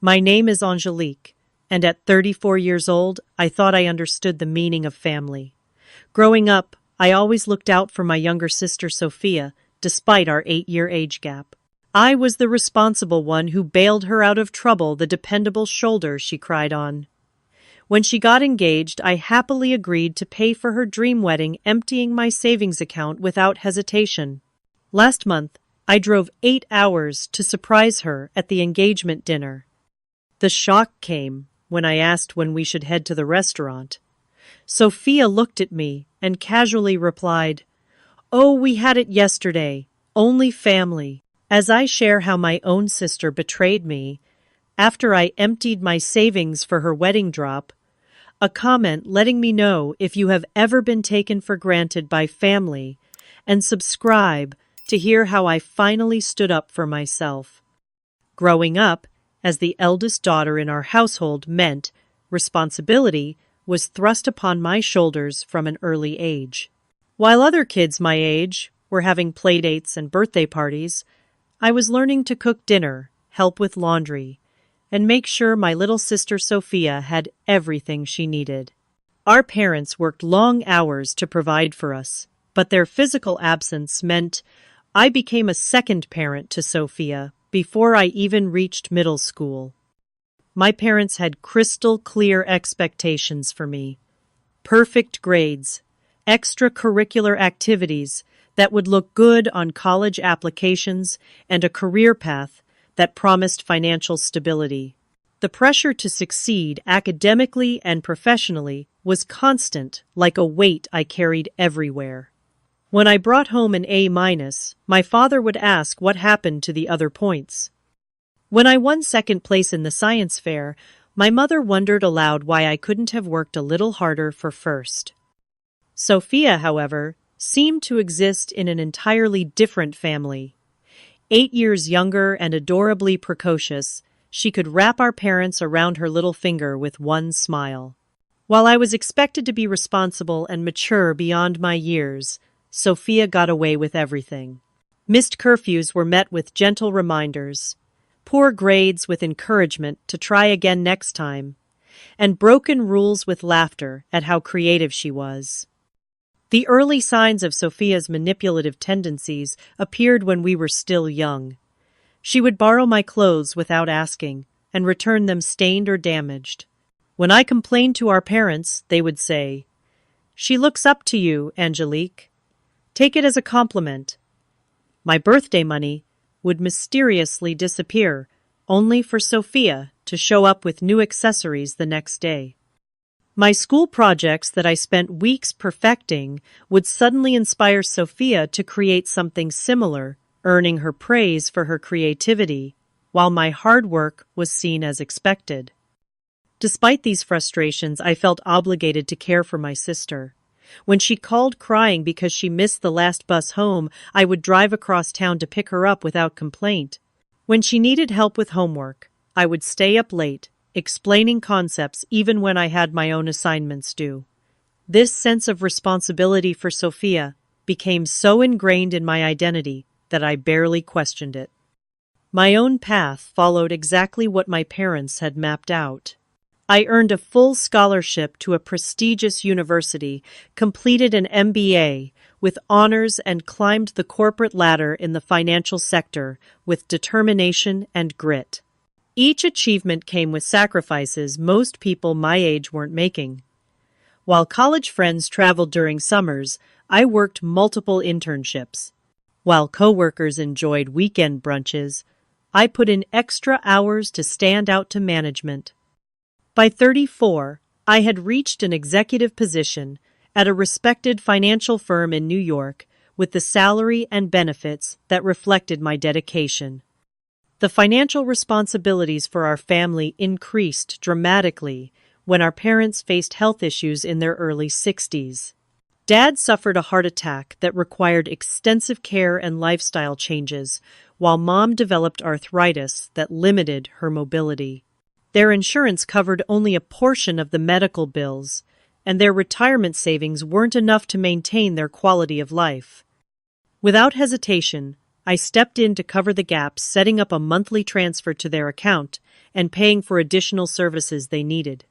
My name is Angelique, and at 34 years old, I thought I understood the meaning of family. Growing up, I always looked out for my younger sister Sophia, despite our 8-year age gap. I was the responsible one who bailed her out of trouble, the dependable shoulder she cried on. When she got engaged, I happily agreed to pay for her dream wedding, emptying my savings account without hesitation. Last month, I drove 8 hours to surprise her at the engagement dinner. The shock came when I asked when we should head to the restaurant. Sophia looked at me and casually replied, "Oh, we had it yesterday. Only family." As I share how my own sister betrayed me, after I emptied my savings for her wedding drop, a comment letting me know if you have ever been taken for granted by family, and subscribe to hear how I finally stood up for myself. Growing up, as the eldest daughter in our household meant responsibility was thrust upon my shoulders from an early age. While other kids my age were having playdates and birthday parties, I was learning to cook dinner, help with laundry, and make sure my little sister Sophia had everything she needed. Our parents worked long hours to provide for us, but their physical absence meant I became a second parent to Sophia before I even reached middle school. My parents had crystal clear expectations for me. Perfect grades, extracurricular activities that would look good on college applications, and a career path that promised financial stability. The pressure to succeed academically and professionally was constant, like a weight I carried everywhere. When I brought home an A-, my father would ask what happened to the other points. When I won second place in the science fair, my mother wondered aloud why I couldn't have worked a little harder for first. Sophia, however, seemed to exist in an entirely different family. 8 years younger and adorably precocious, she could wrap our parents around her little finger with one smile. While I was expected to be responsible and mature beyond my years, Sophia got away with everything. Missed curfews were met with gentle reminders, poor grades with encouragement to try again next time, and broken rules with laughter at how creative she was. The early signs of Sophia's manipulative tendencies appeared when we were still young. She would borrow my clothes without asking, and return them stained or damaged. When I complained to our parents, they would say, "She looks up to you, Angelique. Take it as a compliment." My birthday money would mysteriously disappear, only for Sophia to show up with new accessories the next day. My school projects that I spent weeks perfecting would suddenly inspire Sophia to create something similar, earning her praise for her creativity, while my hard work was seen as expected. Despite these frustrations, I felt obligated to care for my sister. When she called crying because she missed the last bus home, I would drive across town to pick her up without complaint. When she needed help with homework, I would stay up late, explaining concepts even when I had my own assignments due. This sense of responsibility for Sophia became so ingrained in my identity that I barely questioned it. My own path followed exactly what my parents had mapped out. I earned a full scholarship to a prestigious university, completed an MBA with honors, and climbed the corporate ladder in the financial sector with determination and grit. Each achievement came with sacrifices most people my age weren't making. While college friends traveled during summers, I worked multiple internships. While coworkers enjoyed weekend brunches, I put in extra hours to stand out to management. By 34, I had reached an executive position at a respected financial firm in New York with the salary and benefits that reflected my dedication. The financial responsibilities for our family increased dramatically when our parents faced health issues in their early 60s. Dad suffered a heart attack that required extensive care and lifestyle changes, while Mom developed arthritis that limited her mobility. Their insurance covered only a portion of the medical bills, and their retirement savings weren't enough to maintain their quality of life. Without hesitation, I stepped in to cover the gaps, setting up a monthly transfer to their account and paying for additional services they needed.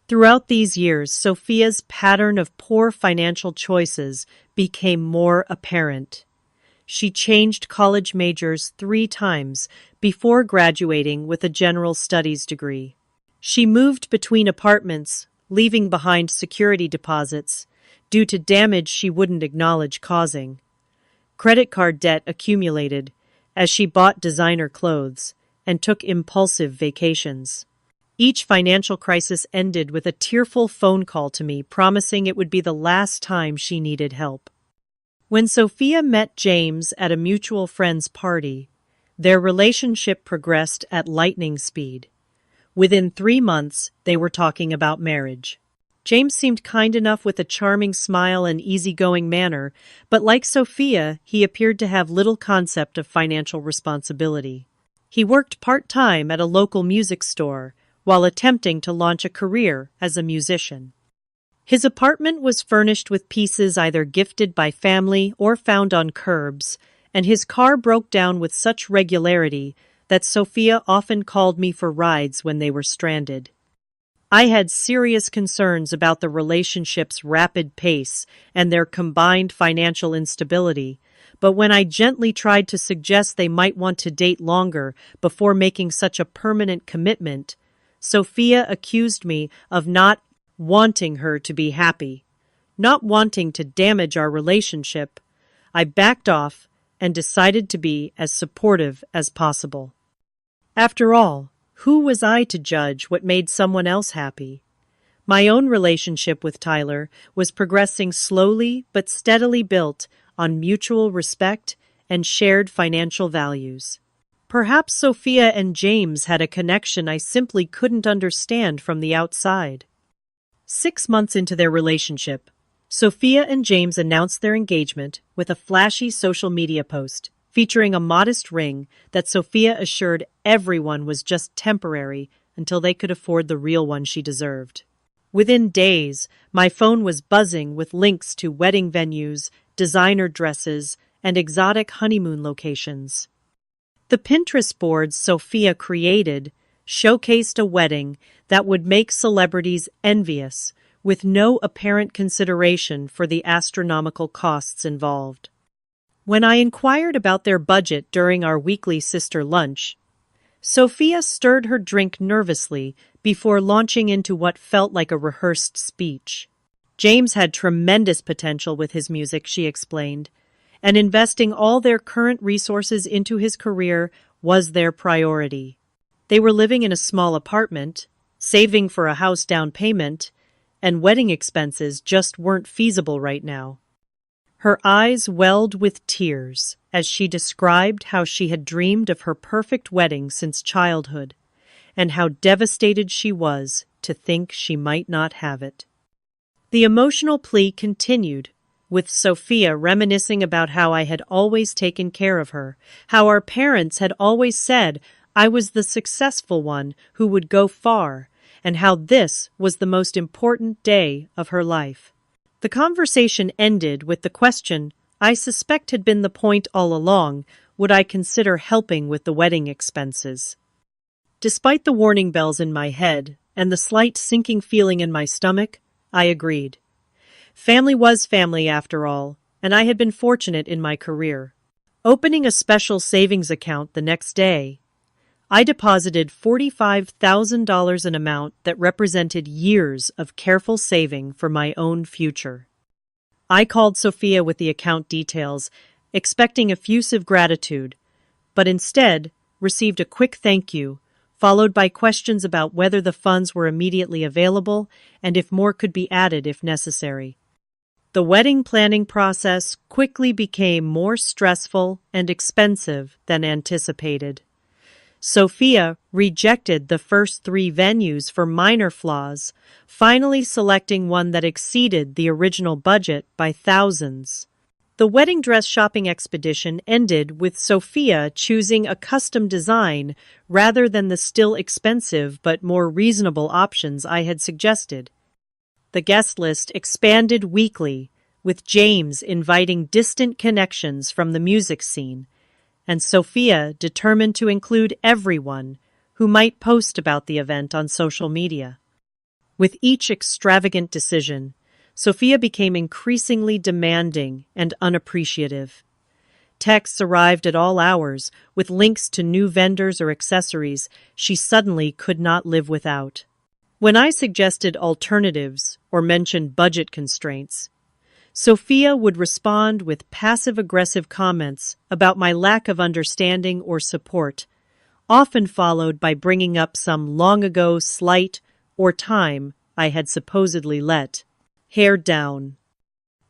Throughout these years, Sophia's pattern of poor financial choices became more apparent. She changed college majors 3 times before graduating with a general studies degree. She moved between apartments, leaving behind security deposits due to damage she wouldn't acknowledge causing. Credit card debt accumulated as she bought designer clothes and took impulsive vacations. Each financial crisis ended with a tearful phone call to me promising it would be the last time she needed help. When Sophia met James at a mutual friend's party, their relationship progressed at lightning speed. Within 3 months, they were talking about marriage. James seemed kind enough with a charming smile and easygoing manner, but like Sophia, he appeared to have little concept of financial responsibility. He worked part-time at a local music store while attempting to launch a career as a musician. His apartment was furnished with pieces either gifted by family or found on curbs, and his car broke down with such regularity that Sophia often called me for rides when they were stranded. I had serious concerns about the relationship's rapid pace and their combined financial instability, but when I gently tried to suggest they might want to date longer before making such a permanent commitment, Sophia accused me of not wanting her to be happy, not wanting to damage our relationship. I backed off and decided to be as supportive as possible. After all, who was I to judge what made someone else happy? My own relationship with Tyler was progressing slowly but steadily, built on mutual respect and shared financial values. Perhaps Sophia and James had a connection I simply couldn't understand from the outside. 6 months into their relationship, Sophia and James announced their engagement with a flashy social media post featuring a modest ring that Sophia assured everyone was just temporary until they could afford the real one she deserved. Within days, my phone was buzzing with links to wedding venues, designer dresses, and exotic honeymoon locations. The Pinterest boards Sophia created showcased a wedding that would make celebrities envious, with no apparent consideration for the astronomical costs involved. When I inquired about their budget during our weekly sister lunch, Sophia stirred her drink nervously before launching into what felt like a rehearsed speech. James had tremendous potential with his music, she explained, and investing all their current resources into his career was their priority. They were living in a small apartment, saving for a house down payment, and wedding expenses just weren't feasible right now. Her eyes welled with tears as she described how she had dreamed of her perfect wedding since childhood, and how devastated she was to think she might not have it. The emotional plea continued, with Sophia reminiscing about how I had always taken care of her, how our parents had always said I was the successful one who would go far, and how this was the most important day of her life. The conversation ended with the question I suspect had been the point all along: would I consider helping with the wedding expenses? Despite the warning bells in my head and the slight sinking feeling in my stomach, I agreed. Family was family after all, and I had been fortunate in my career. Opening a special savings account the next day, I deposited $45,000, an amount that represented years of careful saving for my own future. I called Sophia with the account details, expecting effusive gratitude, but instead received a quick thank you, followed by questions about whether the funds were immediately available and if more could be added if necessary. The wedding planning process quickly became more stressful and expensive than anticipated. Sophia rejected the first 3 venues for minor flaws, finally selecting one that exceeded the original budget by thousands. The wedding dress shopping expedition ended with Sophia choosing a custom design rather than the still expensive but more reasonable options I had suggested. The guest list expanded weekly, with James inviting distant connections from the music scene, and Sophia determined to include everyone who might post about the event on social media. With each extravagant decision, Sophia became increasingly demanding and unappreciative. Texts arrived at all hours with links to new vendors or accessories she suddenly could not live without. When I suggested alternatives or mentioned budget constraints, Sophia would respond with passive-aggressive comments about my lack of understanding or support, often followed by bringing up some long-ago slight or time I had supposedly let hair down.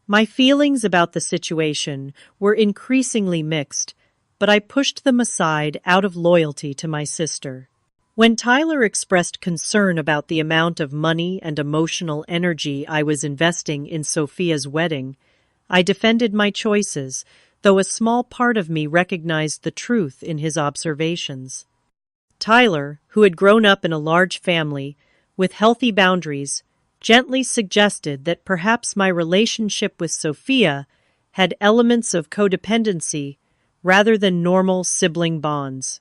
My feelings about the situation were increasingly mixed, but I pushed them aside out of loyalty to my sister. When Tyler expressed concern about the amount of money and emotional energy I was investing in Sophia's wedding, I defended my choices, though a small part of me recognized the truth in his observations. Tyler, who had grown up in a large family with healthy boundaries, gently suggested that perhaps my relationship with Sophia had elements of codependency rather than normal sibling bonds.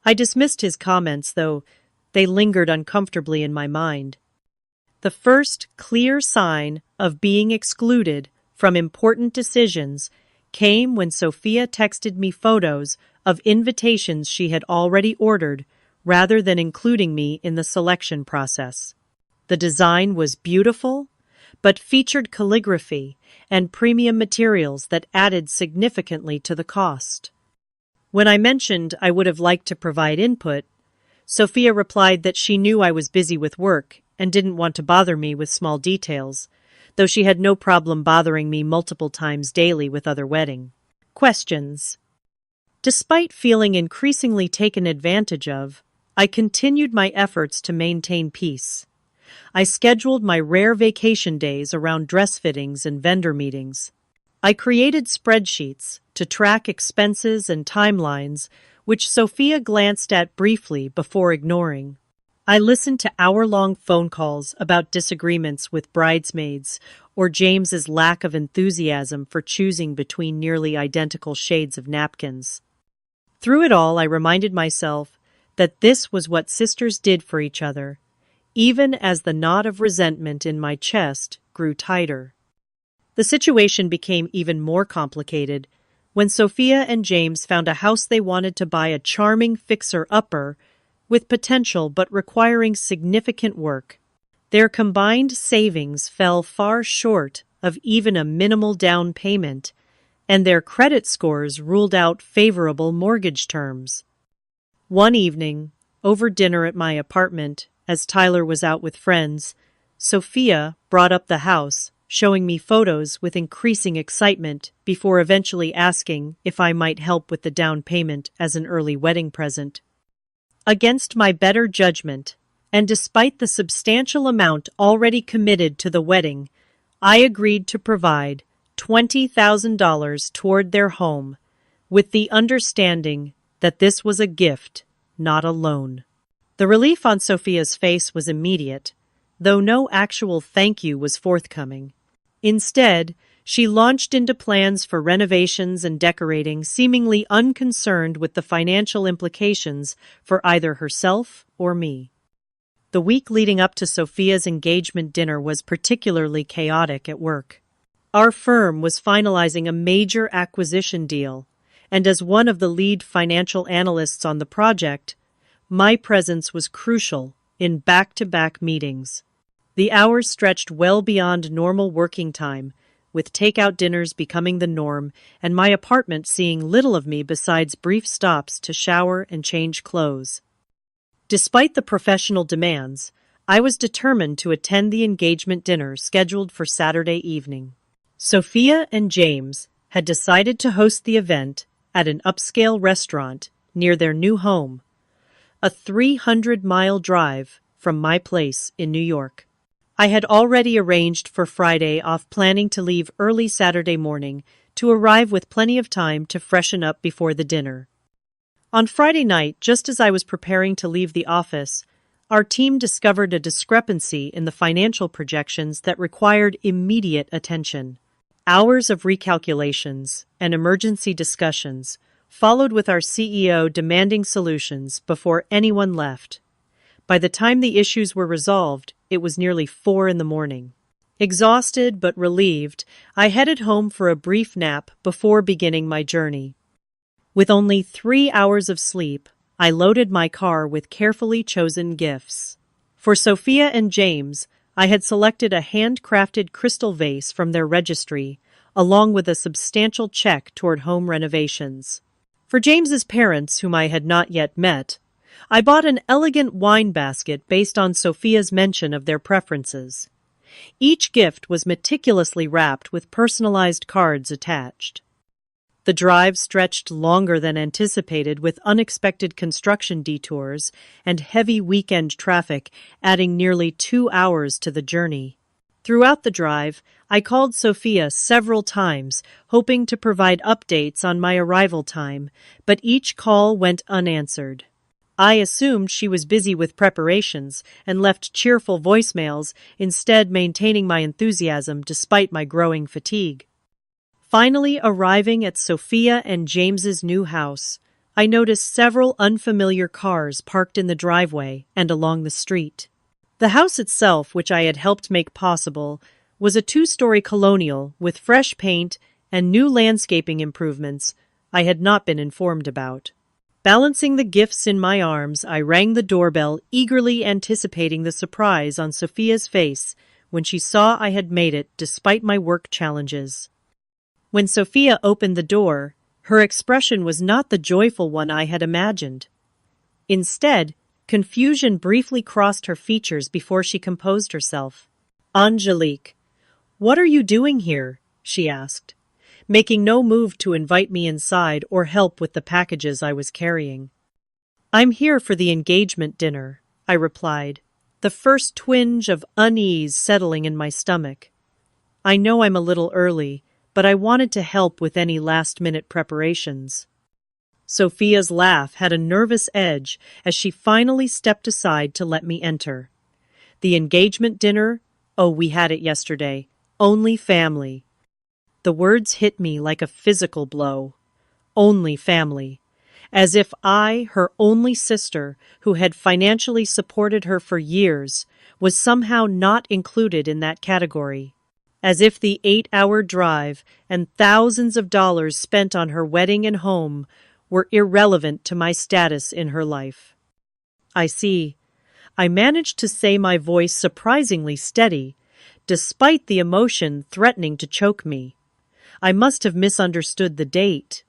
I dismissed his comments, though they lingered uncomfortably in my mind. The first clear sign of being excluded from important decisions came when Sophia texted me photos of invitations she had already ordered rather than including me in the selection process. The design was beautiful, but featured calligraphy and premium materials that added significantly to the cost. When I mentioned I would have liked to provide input, Sophia replied that she knew I was busy with work and didn't want to bother me with small details, though she had no problem bothering me multiple times daily with other wedding questions. Despite feeling increasingly taken advantage of, I continued my efforts to maintain peace. I scheduled my rare vacation days around dress fittings and vendor meetings. I created spreadsheets to track expenses and timelines, which Sophia glanced at briefly before ignoring. I listened to hour-long phone calls about disagreements with bridesmaids or James's lack of enthusiasm for choosing between nearly identical shades of napkins. Through it all, I reminded myself that this was what sisters did for each other, even as the knot of resentment in my chest grew tighter. The situation became even more complicated when Sophia and James found a house they wanted to buy, a charming fixer-upper with potential but requiring significant work. Their combined savings fell far short of even a minimal down payment, and their credit scores ruled out favorable mortgage terms. One evening, over dinner at my apartment, as Tyler was out with friends, Sophia brought up the house, showing me photos with increasing excitement before eventually asking if I might help with the down payment as an early wedding present. Against my better judgment, and despite the substantial amount already committed to the wedding, I agreed to provide $20,000 toward their home, with the understanding that this was a gift, not a loan. The relief on Sophia's face was immediate, though no actual thank you was forthcoming. Instead, she launched into plans for renovations and decorating, seemingly unconcerned with the financial implications for either herself or me. The week leading up to Sophia's engagement dinner was particularly chaotic at work. Our firm was finalizing a major acquisition deal, and as one of the lead financial analysts on the project, my presence was crucial in back-to-back meetings. The hours stretched well beyond normal working time, with takeout dinners becoming the norm and my apartment seeing little of me besides brief stops to shower and change clothes. Despite the professional demands, I was determined to attend the engagement dinner scheduled for Saturday evening. Sophia and James had decided to host the event at an upscale restaurant near their new home, a 300-mile drive from my place in New York. I had already arranged for Friday off, planning to leave early Saturday morning to arrive with plenty of time to freshen up before the dinner. On Friday night, just as I was preparing to leave the office, our team discovered a discrepancy in the financial projections that required immediate attention. Hours of recalculations and emergency discussions followed with our CEO demanding solutions before anyone left. By the time the issues were resolved, it was nearly 4 in the morning. Exhausted but relieved, I headed home for a brief nap before beginning my journey. With only 3 hours of sleep, I loaded my car with carefully chosen gifts. For Sophia and James, I had selected a handcrafted crystal vase from their registry, along with a substantial check toward home renovations. For James's parents, whom I had not yet met, I bought an elegant wine basket based on Sophia's mention of their preferences. Each gift was meticulously wrapped with personalized cards attached. The drive stretched longer than anticipated, with unexpected construction detours and heavy weekend traffic adding nearly 2 hours to the journey. Throughout the drive, I called Sophia several times, hoping to provide updates on my arrival time, but each call went unanswered. I assumed she was busy with preparations and left cheerful voicemails, instead maintaining my enthusiasm despite my growing fatigue. Finally arriving at Sophia and James's new house, I noticed several unfamiliar cars parked in the driveway and along the street. The house itself, which I had helped make possible, was a 2-story colonial with fresh paint and new landscaping improvements I had not been informed about. Balancing the gifts in my arms, I rang the doorbell, eagerly anticipating the surprise on Sophia's face when she saw I had made it despite my work challenges. When Sophia opened the door, her expression was not the joyful one I had imagined. Instead, confusion briefly crossed her features before she composed herself. "Angelique, what are you doing here?" she asked, making no move to invite me inside or help with the packages I was carrying. "I'm here for the engagement dinner," I replied, the first twinge of unease settling in my stomach. "I know I'm a little early, but I wanted to help with any last-minute preparations." Sophia's laugh had a nervous edge as she finally stepped aside to let me enter. "The engagement dinner? Oh, we had it yesterday. Only family." The words hit me like a physical blow. Only family. As if I, her only sister, who had financially supported her for years, was somehow not included in that category. As if the 8-hour drive and thousands of dollars spent on her wedding and home were irrelevant to my status in her life. "I see." I managed to say, my voice surprisingly steady, despite the emotion threatening to choke me. I must have misunderstood the date.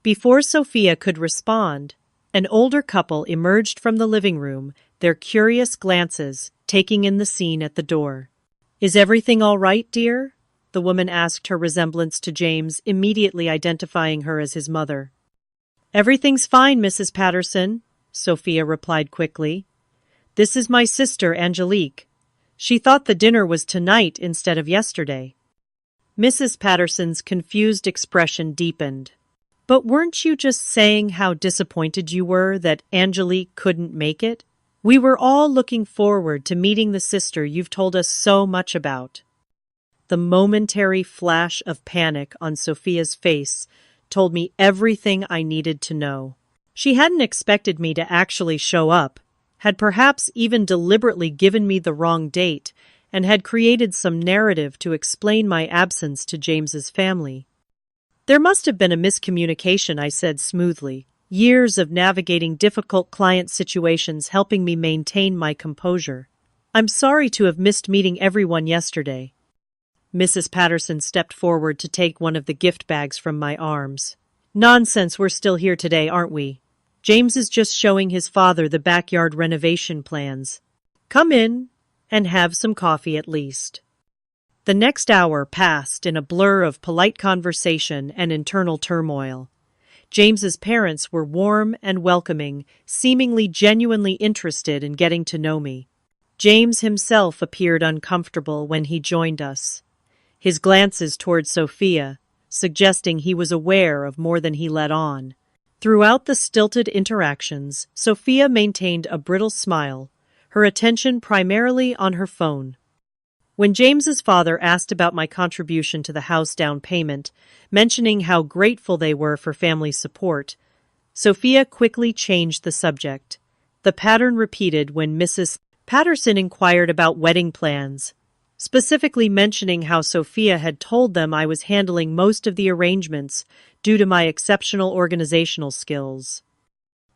Before Sophia could respond, an older couple emerged from the living room, their curious glances taking in the scene at the door. "Is everything all right, dear?" the woman asked, her resemblance to James immediately identifying her as his mother. "Everything's fine, Mrs. Patterson," Sophia replied quickly. "This is my sister, Angelique. She thought the dinner was tonight instead of yesterday." Mrs. Patterson's confused expression deepened. "But weren't you just saying how disappointed you were that Angelique couldn't make it? We were all looking forward to meeting the sister you've told us so much about." The momentary flash of panic on Sophia's face told me everything I needed to know. She hadn't expected me to actually show up, had perhaps even deliberately given me the wrong date, and had created some narrative to explain my absence to James's family. "There must have been a miscommunication," I said smoothly, years of navigating difficult client situations helping me maintain my composure. "I'm sorry to have missed meeting everyone yesterday." Mrs. Patterson stepped forward to take one of the gift bags from my arms. "Nonsense, we're still here today, aren't we? James is just showing his father the backyard renovation plans. Come in and have some coffee at least." The next hour passed in a blur of polite conversation and internal turmoil. James's parents were warm and welcoming, seemingly genuinely interested in getting to know me. James himself appeared uncomfortable when he joined us, his glances toward Sophia suggesting he was aware of more than he let on. Throughout the stilted interactions, Sophia maintained a brittle smile, her attention primarily on her phone. When James's father asked about my contribution to the house down payment, mentioning how grateful they were for family support, Sophia quickly changed the subject. The pattern repeated when Mrs. Patterson inquired about wedding plans, specifically mentioning how Sophia had told them I was handling most of the arrangements due to my exceptional organizational skills.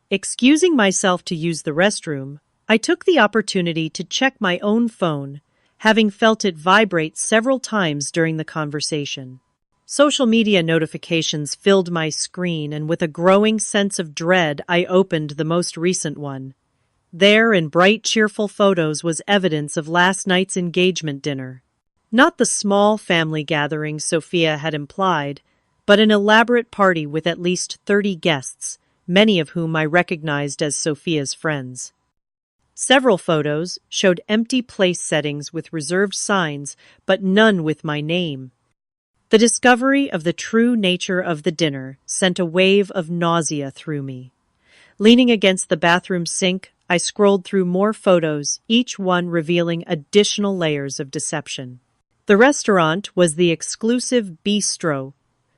Excusing myself to use the restroom, I took the opportunity to check my own phone, having felt it vibrate several times during the conversation. Social media notifications filled my screen, and with a growing sense of dread, I opened the most recent one. There, in bright, cheerful photos, was evidence of last night's engagement dinner. Not the small family gathering Sophia had implied, but an elaborate party with at least 30 guests, many of whom I recognized as Sophia's friends. Several photos showed empty place settings with reserved signs, but none with my name. The discovery of the true nature of the dinner sent a wave of nausea through me. Leaning against the bathroom sink, I scrolled through more photos, each one revealing additional layers of deception. The restaurant was the exclusive bistro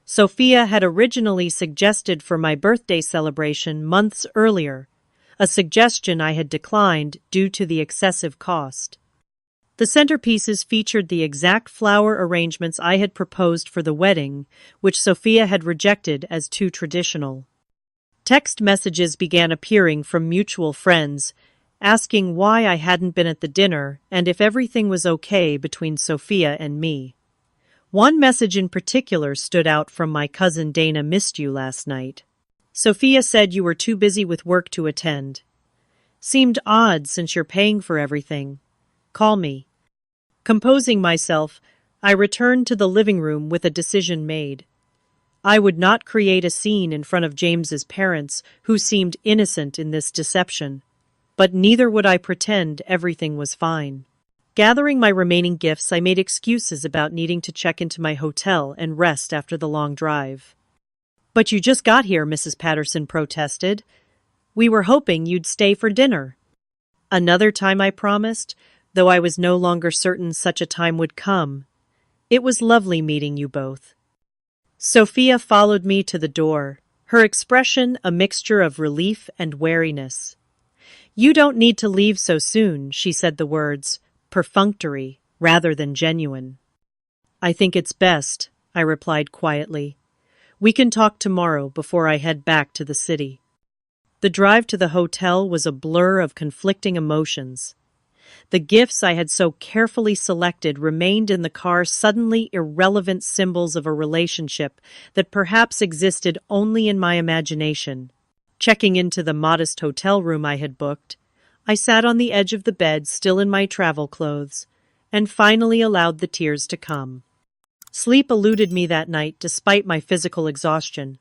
Sophia had originally suggested for my birthday celebration months earlier, a suggestion I had declined due to the excessive cost. The centerpieces featured the exact flower arrangements I had proposed for the wedding, which Sophia had rejected as too traditional. Text messages began appearing from mutual friends, asking why I hadn't been at the dinner and if everything was okay between Sophia and me. One message in particular stood out from my cousin Dana: "Missed you last night. Sophia said you were too busy with work to attend. Seemed odd since you're paying for everything. Call me." Composing myself, I returned to the living room with a decision made. I would not create a scene in front of James's parents, who seemed innocent in this deception, but neither would I pretend everything was fine. Gathering my remaining gifts, I made excuses about needing to check into my hotel and rest after the long drive. "But you just got here," Mrs. Patterson protested. "We were hoping you'd stay for dinner." "Another time," I promised, though I was no longer certain such a time would come. "It was lovely meeting you both." Sophia followed me to the door, her expression a mixture of relief and wariness. "You don't need to leave so soon," she said, the words perfunctory rather than genuine. "I think it's best," I replied quietly. "We can talk tomorrow before I head back to the city." The drive to the hotel was a blur of conflicting emotions. The gifts I had so carefully selected remained in the car, suddenly irrelevant symbols of a relationship that perhaps existed only in my imagination. Checking into the modest hotel room I had booked, I sat on the edge of the bed, still in my travel clothes, and finally allowed the tears to come. Sleep eluded me that night despite my physical exhaustion.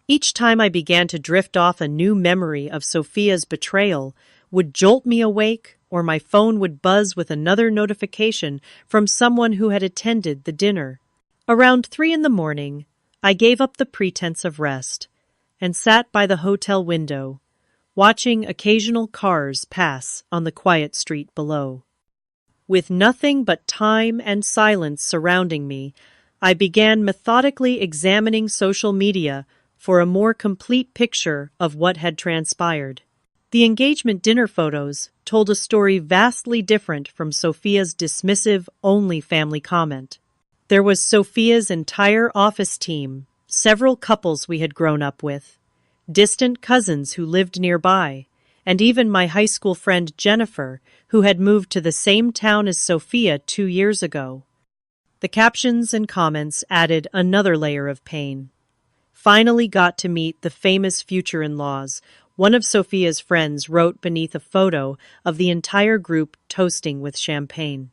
Each time I began to drift off, a new memory of Sophia's betrayal would jolt me awake, or my phone would buzz with another notification from someone who had attended the dinner. Around 3 a.m, I gave up the pretense of rest and sat by the hotel window, watching occasional cars pass on the quiet street below. With nothing but time and silence surrounding me, I began methodically examining social media for a more complete picture of what had transpired. The engagement dinner photos told a story vastly different from Sophia's dismissive "only family" comment. There was Sophia's entire office team, several couples we had grown up with, distant cousins who lived nearby, and even my high school friend Jennifer, who had moved to the same town as Sophia 2 years ago. The captions and comments added another layer of pain. "Finally got to meet the famous future-in-laws," one of Sophia's friends wrote beneath a photo of the entire group toasting with champagne.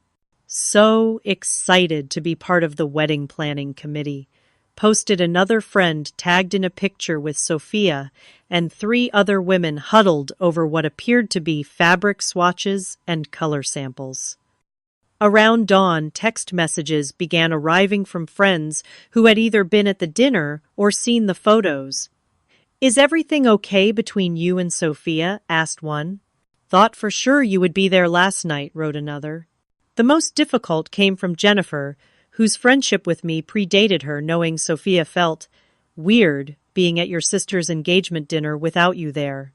"So excited to be part of the wedding planning committee," posted another friend, tagged in a picture with Sophia and 3 other women huddled over what appeared to be fabric swatches and color samples. Around dawn, text messages began arriving from friends who had either been at the dinner or seen the photos. "Is everything okay between you and Sophia?" asked one. "Thought for sure you would be there last night," wrote another. The most difficult came from Jennifer, whose friendship with me predated her, knowing Sophia felt weird being at your sister's engagement dinner without you there.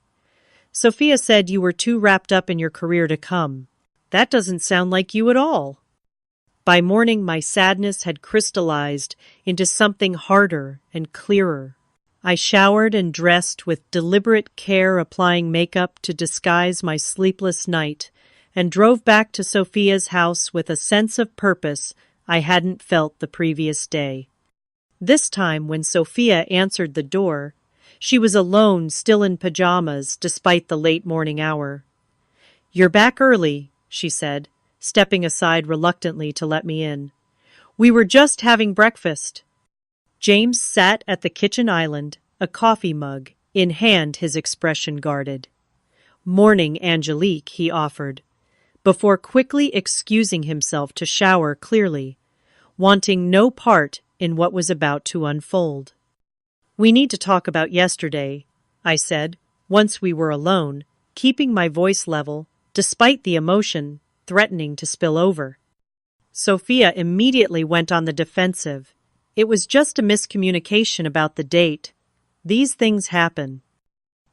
Sophia said you were too wrapped up in your career to come. That doesn't sound like you at all. By morning, my sadness had crystallized into something harder and clearer. I showered and dressed with deliberate care, applying makeup to disguise my sleepless night, and drove back to Sophia's house with a sense of purpose I hadn't felt the previous day. This time, when Sophia answered the door, she was alone, still in pajamas, despite the late morning hour. "You're back early," she said, stepping aside reluctantly to let me in. "We were just having breakfast." James sat at the kitchen island, a coffee mug in hand, his expression guarded. "Morning, Angelique," he offered, before quickly excusing himself to shower clearly, wanting no part in what was about to unfold. "We need to talk about yesterday," I said, once we were alone, keeping my voice level, despite the emotion threatening to spill over. Sophia immediately went on the defensive. "It was just a miscommunication about the date. These things happen."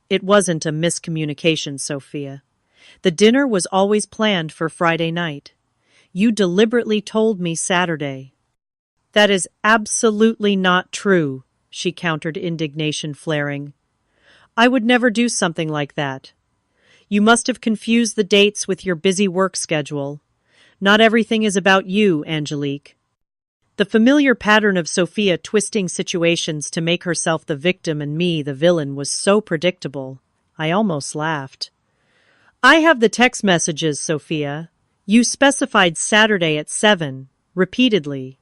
"It wasn't a miscommunication, Sophia. The dinner was always planned for Friday night. You deliberately told me Saturday." "That is absolutely not true," she countered, indignation flaring. "I would never do something like that. You must have confused the dates with your busy work schedule. Not everything is about you, Angelique." The familiar pattern of Sophia twisting situations to make herself the victim and me the villain was so predictable. I almost laughed. "I have the text messages, Sophia. You specified Saturday at 7, repeatedly."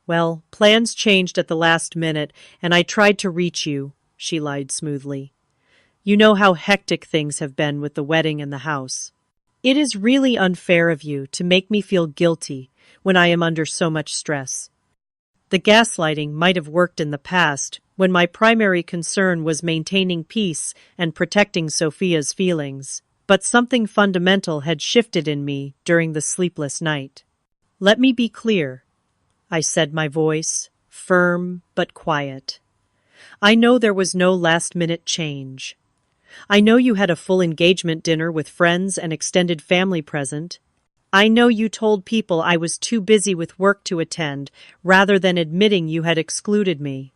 "Well, plans changed at the last minute, and I tried to reach you," she lied smoothly. "You know how hectic things have been with the wedding and the house. It is really unfair of you to make me feel guilty when I am under so much stress. The gaslighting might have worked in the past, when my primary concern was maintaining peace and protecting Sophia's feelings, but something fundamental had shifted in me during the sleepless night. Let me be clear," I said, my voice firm but quiet. "I know there was no last-minute change. I know you had a full engagement dinner with friends and extended family present. I know you told people I was too busy with work to attend, rather than admitting you had excluded me."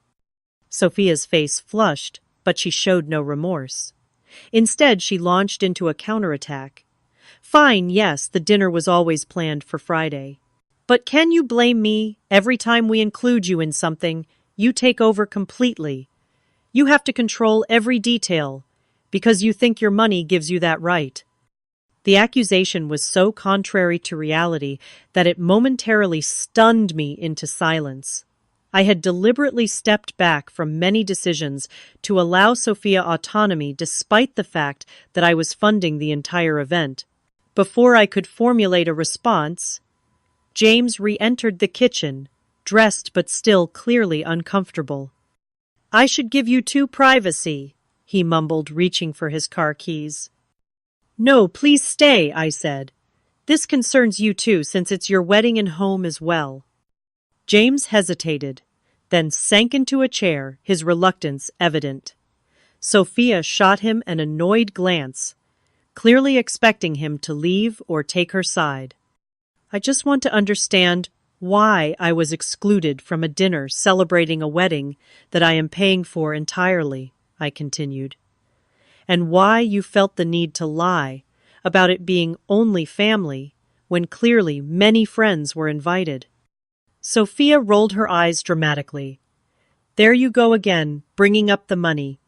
Sophia's face flushed, but she showed no remorse. Instead, she launched into a counterattack. "Fine, yes, the dinner was always planned for Friday. But can you blame me? Every time we include you in something, you take over completely. You have to control every detail, because you think your money gives you that right." The accusation was so contrary to reality that it momentarily stunned me into silence. I had deliberately stepped back from many decisions to allow Sophia autonomy, despite the fact that I was funding the entire event. Before I could formulate a response, James re-entered the kitchen, dressed but still clearly uncomfortable. "I should give you two privacy," he mumbled, reaching for his car keys. "No, please stay," I said. "This concerns you too, since it's your wedding and home as well." James hesitated, then sank into a chair, his reluctance evident. Sophia shot him an annoyed glance, clearly expecting him to leave or take her side. "I just want to understand why I was excluded from a dinner celebrating a wedding that I am paying for entirely," I continued. "And why you felt the need to lie about it being only family when clearly many friends were invited." Sophia rolled her eyes dramatically. "There you go again, bringing up the money.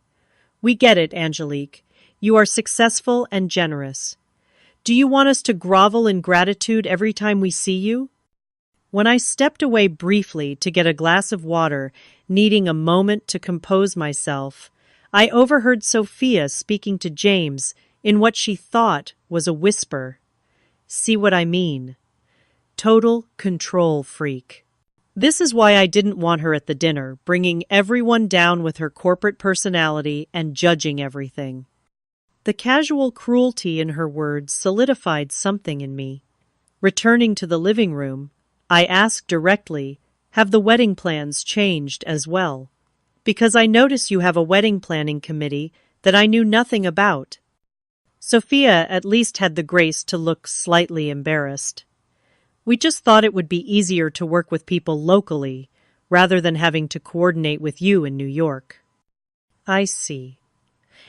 We get it, Angelique. You are successful and generous. Do you want us to grovel in gratitude every time we see you?" When I stepped away briefly to get a glass of water, needing a moment to compose myself, I overheard Sophia speaking to James in what she thought was a whisper. "See what I mean? Total control freak. This is why I didn't want her at the dinner, bringing everyone down with her corporate personality and judging everything." The casual cruelty in her words solidified something in me. Returning to the living room, I asked directly, "Have the wedding plans changed as well? Because I notice you have a wedding planning committee that I knew nothing about." Sophia at least had the grace to look slightly embarrassed. "We just thought it would be easier to work with people locally, rather than having to coordinate with you in New York." "I see.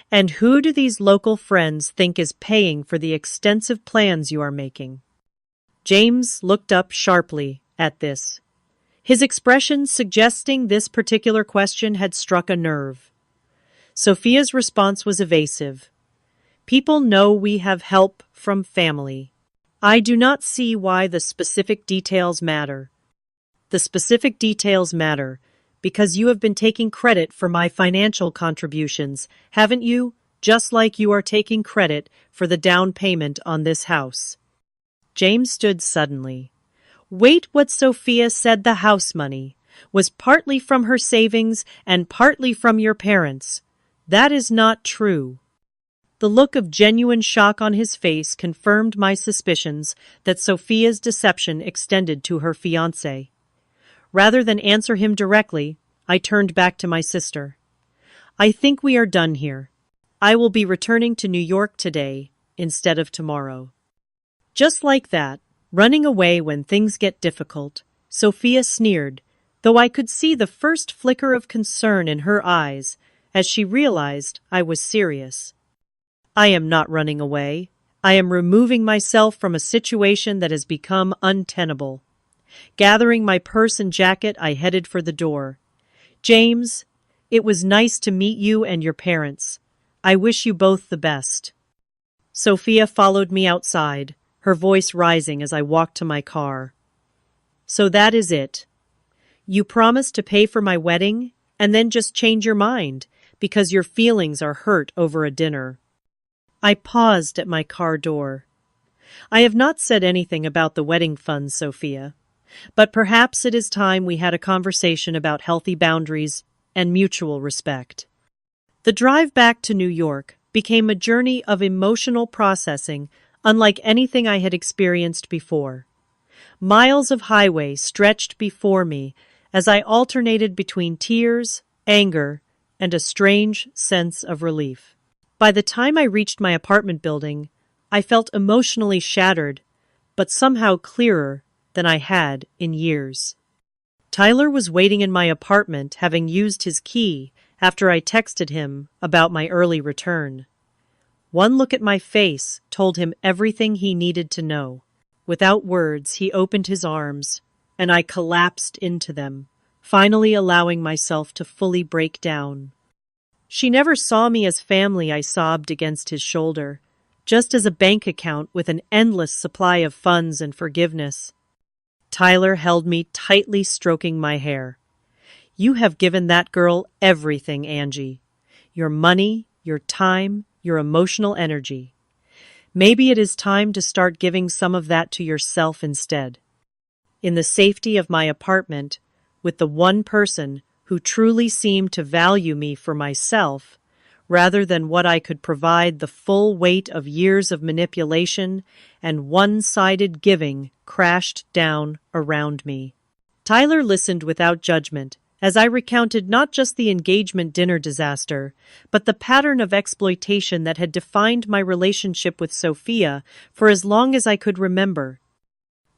And who do these local friends think is paying for the extensive plans you are making?" James looked up sharply at this, his expression suggesting this particular question had struck a nerve. Sophia's response was evasive. "People know we have help from family. I do not see why the specific details matter." "The specific details matter because you have been taking credit for my financial contributions, haven't you? Just like you are taking credit for the down payment on this house." James stood suddenly. Wait, what Sophia said the house money was partly from her savings and partly from your parents. That is not true. The look of genuine shock on his face confirmed my suspicions that Sophia's deception extended to her fiancé. Rather than answer him directly, I turned back to my sister. "I think we are done here. I will be returning to New York today instead of tomorrow." Just like that, running away when things get difficult, Sophia sneered, though I could see the first flicker of concern in her eyes as she realized I was serious. "I am not running away. I am removing myself from a situation that has become untenable." Gathering my purse and jacket, I headed for the door. "James, it was nice to meet you and your parents. I wish you both the best." Sophia followed me outside, her voice rising as I walked to my car. "So that is it. You promised to pay for my wedding and then just change your mind because your feelings are hurt over a dinner." I paused at my car door. "I have not said anything about the wedding funds, Sophia, but perhaps it is time we had a conversation about healthy boundaries and mutual respect." The drive back to New York became a journey of emotional processing unlike anything I had experienced before. Miles of highway stretched before me as I alternated between tears, anger, and a strange sense of relief. By the time I reached my apartment building, I felt emotionally shattered, but somehow clearer than I had in years. Tyler was waiting in my apartment, having used his key after I texted him about my early return. One look at my face told him everything he needed to know. Without words, he opened his arms, and I collapsed into them, finally allowing myself to fully break down. "She never saw me as family," I sobbed against his shoulder, "just as a bank account with an endless supply of funds and forgiveness." Tyler held me tightly, stroking my hair. "You have given that girl everything, Angie. Your money, your time, your emotional energy. Maybe it is time to start giving some of that to yourself instead." In the safety of my apartment, with the one person who truly seemed to value me for myself, rather than what I could provide, the full weight of years of manipulation and one-sided giving crashed down around me. Tyler listened without judgment, as I recounted not just the engagement dinner disaster, but the pattern of exploitation that had defined my relationship with Sophia for as long as I could remember.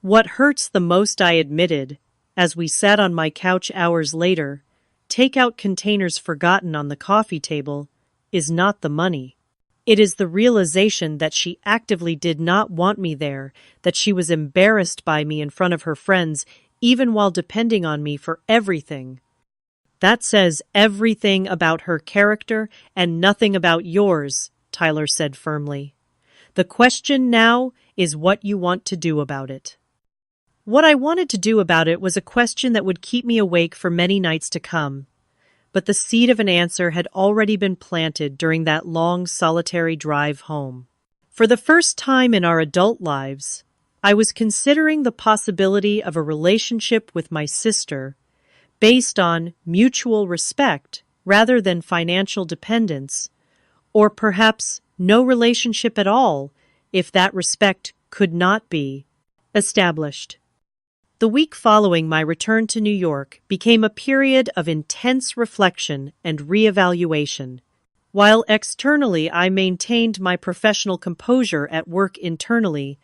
"What hurts the most," I admitted, as we sat on my couch hours later, takeout containers forgotten on the coffee table, "is not the money. It is the realization that she actively did not want me there, that she was embarrassed by me in front of her friends, even while depending on me for everything." "That says everything about her character and nothing about yours," Tyler said firmly. "The question now is what you want to do about it." What I wanted to do about it was a question that would keep me awake for many nights to come, but the seed of an answer had already been planted during that long, solitary drive home. For the first time in our adult lives, I was considering the possibility of a relationship with my sister based on mutual respect rather than financial dependence, or perhaps no relationship at all if that respect could not be Established. The week following my return to New York became a period of intense reflection and reevaluation. While externally I maintained my professional composure at work internally,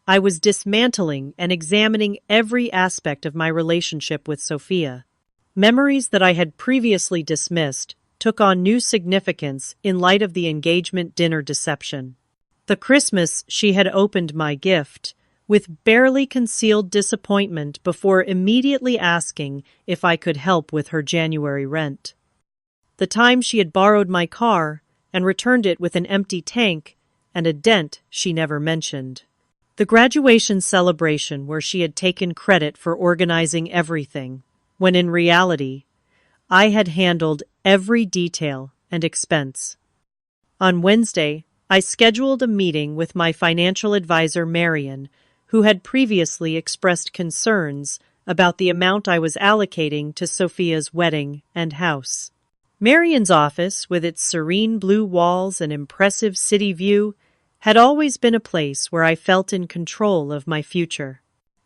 I was dismantling and examining every aspect of my relationship with Sophia. Memories that I had previously dismissed took on new significance in light of the engagement dinner deception. The Christmas she had opened my gift with barely concealed disappointment before immediately asking if I could help with her January rent. The time she had borrowed my car and returned it with an empty tank and a dent she never mentioned. The graduation celebration where she had taken credit for organizing everything, when in reality, I had handled every detail and expense. On Wednesday, I scheduled a meeting with my financial advisor, Marion, who had previously expressed concerns about the amount I was allocating to Sophia's wedding and house. Marion's office, with its serene blue walls and impressive city view, had always been a place where I felt in control of my future.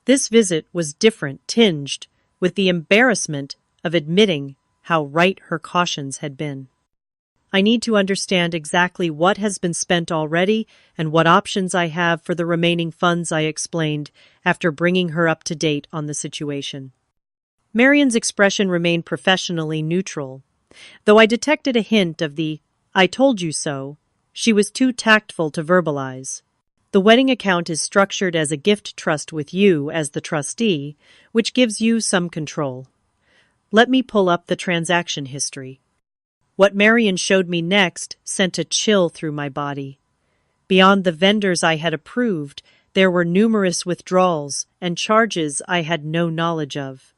This visit was different, tinged with the embarrassment of admitting how right her cautions had been. I need to understand exactly what has been spent already and what options I have for the remaining funds, I explained, after bringing her up to date on the situation. Marion's expression remained professionally neutral. Though I detected a hint of the "I told you so," she was too tactful to verbalize. The wedding account is structured as a gift trust with you as the trustee, which gives you some control. Let me pull up the transaction history. What Marion showed me next sent a chill through my body. Beyond the vendors I had approved, there were numerous withdrawals and charges I had no knowledge of.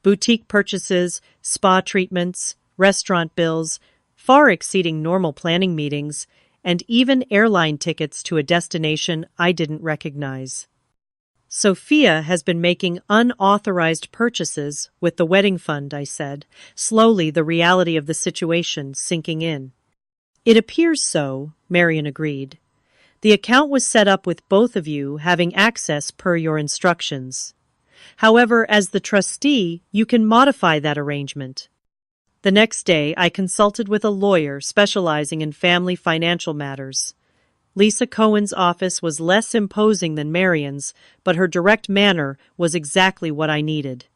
Boutique purchases, spa treatments, restaurant bills, far exceeding normal planning meetings, and even airline tickets to a destination I didn't recognize. Sophia has been making unauthorized purchases with the wedding fund, I said, slowly the reality of the situation sinking in. It appears so, Marion agreed. The account was set up with both of you having access per your instructions. However, as the trustee, you can modify that arrangement. The next day, I consulted with a lawyer specializing in family financial matters. Lisa Cohen's office was less imposing than Marion's, but her direct manner was exactly what I needed.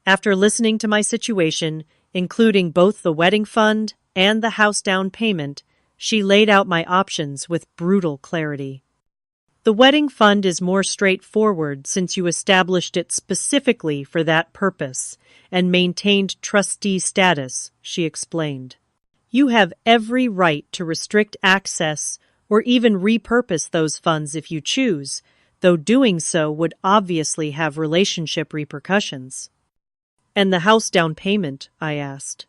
After listening to my situation, including both the wedding fund and the house down payment, she laid out my options with brutal clarity. The wedding fund is more straightforward since you established it specifically for that purpose and maintained trustee status, she explained. You have every right to restrict access or even repurpose those funds if you choose, though doing so would obviously have relationship repercussions. And the house down payment, I asked.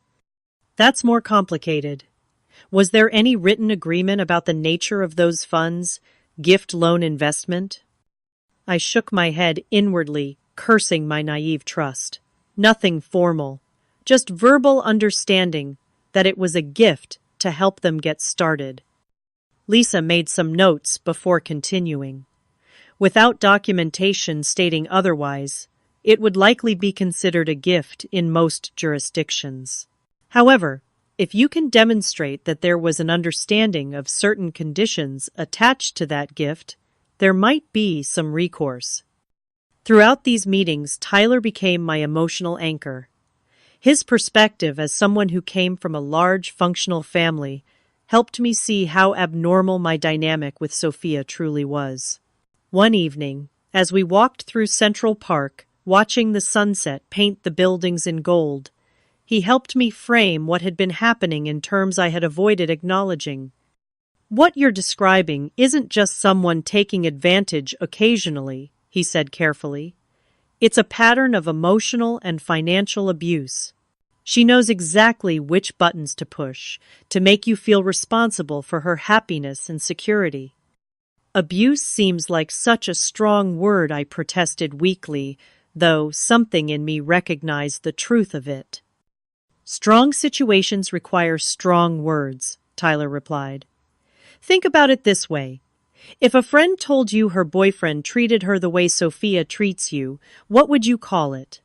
That's more complicated. Was there any written agreement about the nature of those funds, gift loan investment? I shook my head inwardly, cursing my naive trust. Nothing formal, just verbal understanding that it was a gift to help them get started. Lisa made some notes before continuing. Without documentation stating otherwise, it would likely be considered a gift in most jurisdictions. However, if you can demonstrate that there was an understanding of certain conditions attached to that gift, there might be some recourse. Throughout these meetings, Tyler became my emotional anchor. His perspective as someone who came from a large functional family helped me see how abnormal my dynamic with Sophia truly was. One evening, as we walked through Central Park, watching the sunset paint the buildings in gold, he helped me frame what had been happening in terms I had avoided acknowledging. What you're describing isn't just someone taking advantage occasionally, he said carefully. It's a pattern of emotional and financial abuse. She knows exactly which buttons to push to make you feel responsible for her happiness and security. Abuse seems like such a strong word, I protested weakly, though something in me recognized the truth of it. Strong situations require strong words, Tyler replied. Think about it this way. If a friend told you her boyfriend treated her the way Sophia treats you, what would you call it?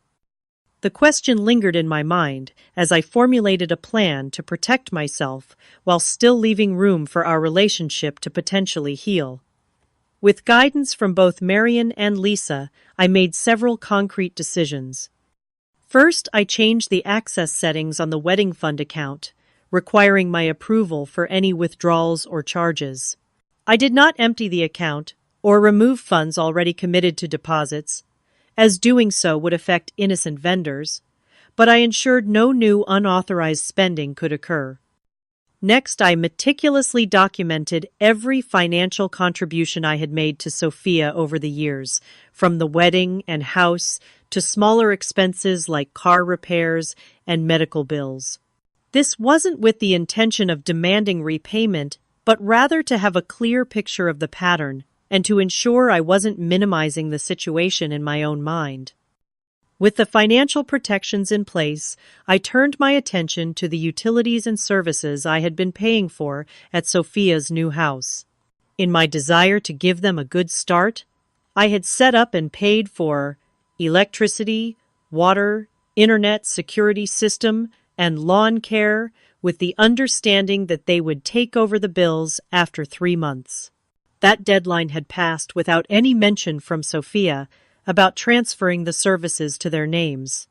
The question lingered in my mind as I formulated a plan to protect myself while still leaving room for our relationship to potentially heal. With guidance from both Marian and Lisa, I made several concrete decisions. First, I changed the access settings on the wedding fund account, requiring my approval for any withdrawals or charges. I did not empty the account or remove funds already committed to deposits, as doing so would affect innocent vendors, but I ensured no new unauthorized spending could occur. Next, I meticulously documented every financial contribution I had made to Sophia over the years, from the wedding and house to smaller expenses like car repairs and medical bills. This wasn't with the intention of demanding repayment, but rather to have a clear picture of the pattern and to ensure I wasn't minimizing the situation in my own mind. With the financial protections in place, I turned my attention to the utilities and services I had been paying for at Sophia's new house. In my desire to give them a good start, I had set up and paid for electricity, water, internet security system, and lawn care, with the understanding that they would take over the bills after 3 months. That deadline had passed without any mention from Sophia about transferring the services to their names.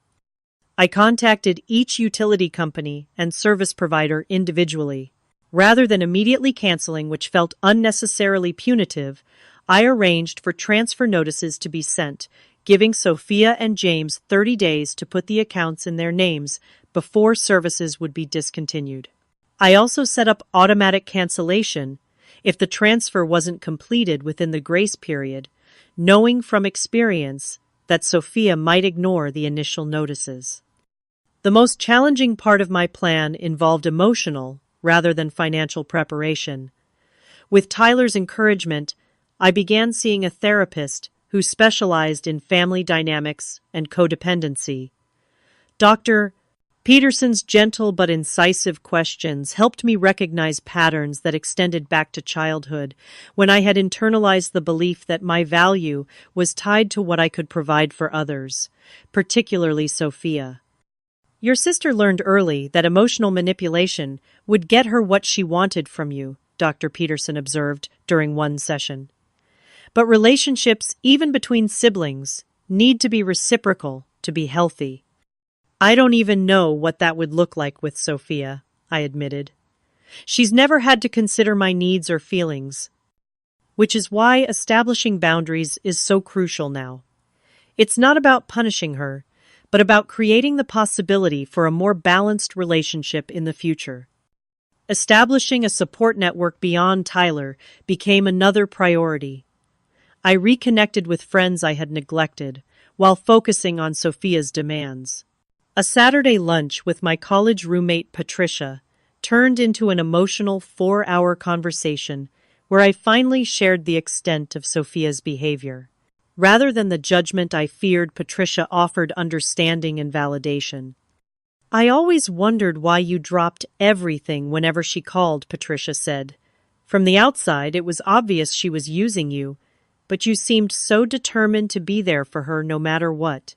I contacted each utility company and service provider individually. Rather than immediately canceling, which felt unnecessarily punitive, I arranged for transfer notices to be sent, giving Sophia and James 30 days to put the accounts in their names before services would be discontinued. I also set up automatic cancellation if the transfer wasn't completed within the grace period, knowing from experience that Sophia might ignore the initial notices. The most challenging part of my plan involved emotional rather than financial preparation. With Tyler's encouragement, I began seeing a therapist who specialized in family dynamics and codependency. Dr. Peterson's gentle but incisive questions helped me recognize patterns that extended back to childhood, when I had internalized the belief that my value was tied to what I could provide for others, particularly Sophia. Your sister learned early that emotional manipulation would get her what she wanted from you, Dr. Peterson observed during one session. But relationships, even between siblings, need to be reciprocal to be healthy. I don't even know what that would look like with Sophia, I admitted. She's never had to consider my needs or feelings, which is why establishing boundaries is so crucial now. It's not about punishing her, but about creating the possibility for a more balanced relationship in the future. Establishing a support network beyond Tyler became another priority. I reconnected with friends I had neglected, while focusing on Sophia's demands. A Saturday lunch with my college roommate Patricia turned into an emotional 4-hour conversation where I finally shared the extent of Sophia's behavior. Rather than the judgment I feared, Patricia offered understanding and validation. I always wondered why you dropped everything whenever she called, Patricia said. From the outside, it was obvious she was using you, but you seemed so determined to be there for her no matter what.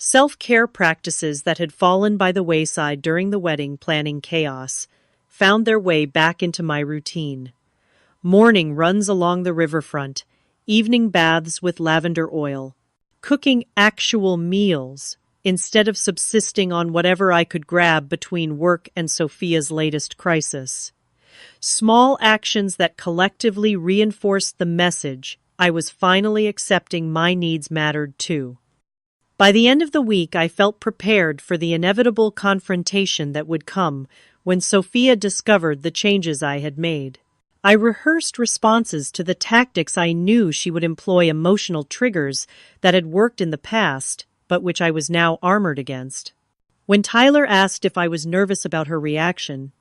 Self-care practices that had fallen by the wayside during the wedding planning chaos found their way back into my routine. Morning runs along the riverfront, evening baths with lavender oil, cooking actual meals instead of subsisting on whatever I could grab between work and Sophia's latest crisis. Small actions that collectively reinforced the message I was finally accepting my needs mattered too. By the end of the week, I felt prepared for the inevitable confrontation that would come when Sophia discovered the changes I had made. I rehearsed responses to the tactics I knew she would employ, emotional triggers that had worked in the past, but which I was now armored against. When Tyler asked if I was nervous about her reaction,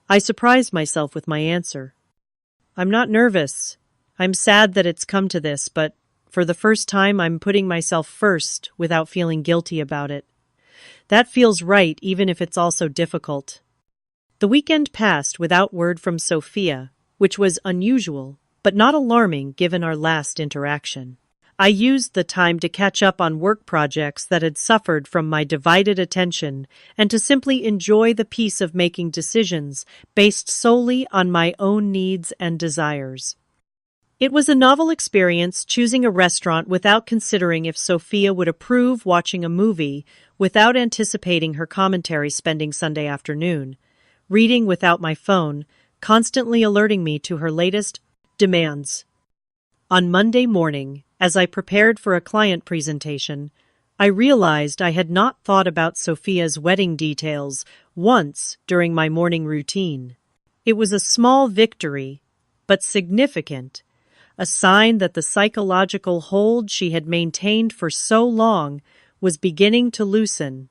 I surprised myself with my answer. I'm not nervous. I'm sad that it's come to this, but for the first time, I'm putting myself first without feeling guilty about it. That feels right, even if it's also difficult. The weekend passed without word from Sophia, which was unusual, but not alarming given our last interaction. I used the time to catch up on work projects that had suffered from my divided attention and to simply enjoy the peace of making decisions based solely on my own needs and desires. It was a novel experience choosing a restaurant without considering if Sophia would approve watching a movie, without anticipating her commentary spending Sunday afternoon, reading without my phone, constantly alerting me to her latest demands. On Monday morning, as I prepared for a client presentation, I realized I had not thought about Sophia's wedding details once during my morning routine. It was a small victory, but significant, a sign that the psychological hold she had maintained for so long was beginning to loosen.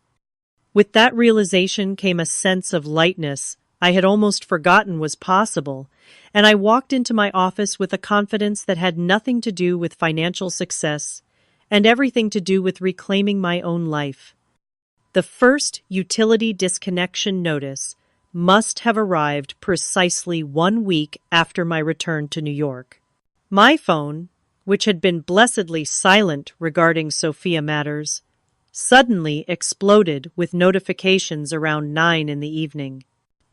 With that realization came a sense of lightness I had almost forgotten was possible, and I walked into my office with a confidence that had nothing to do with financial success and everything to do with reclaiming my own life. The first utility disconnection notice must have arrived precisely 1 week after my return to New York. My phone, which had been blessedly silent regarding Sophia matters, suddenly exploded with notifications around 9 in the evening.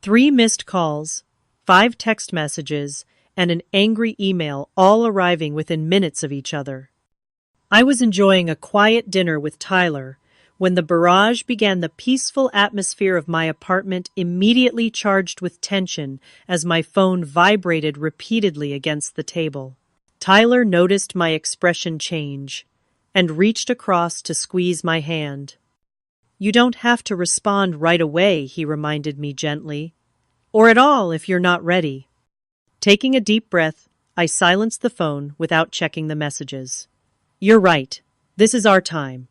3 missed calls, 5 text messages, and an angry email all arriving within minutes of each other. I was enjoying a quiet dinner with Tyler when the barrage began. The peaceful atmosphere of my apartment immediately charged with tension as my phone vibrated repeatedly against the table. Tyler noticed my expression change and reached across to squeeze my hand. "You don't have to respond right away," he reminded me gently. "Or at all if you're not ready." Taking a deep breath, I silenced the phone without checking the messages. "You're right. This is our time.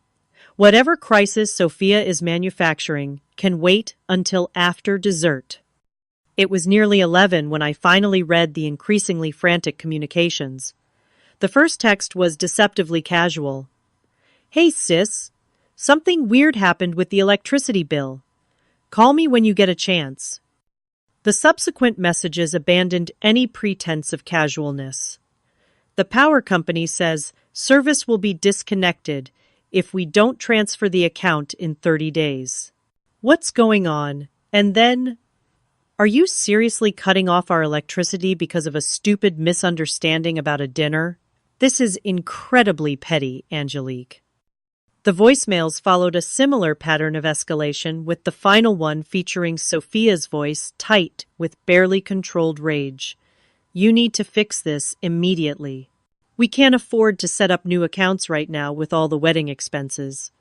Whatever crisis Sophia is manufacturing can wait until after dessert." It was nearly 11 when I finally read the increasingly frantic communications. The first text was deceptively casual. "Hey sis, something weird happened with the electricity bill. Call me when you get a chance." The subsequent messages abandoned any pretense of casualness. "The power company says service will be disconnected if we don't transfer the account in 30 days. What's going on? And then, are you seriously cutting off our electricity because of a stupid misunderstanding about a dinner? This is incredibly petty, Angelique." The voicemails followed a similar pattern of escalation, with the final one featuring Sophia's voice tight with barely controlled rage. "You need to fix this immediately. We can't afford to set up new accounts right now with all the wedding expenses.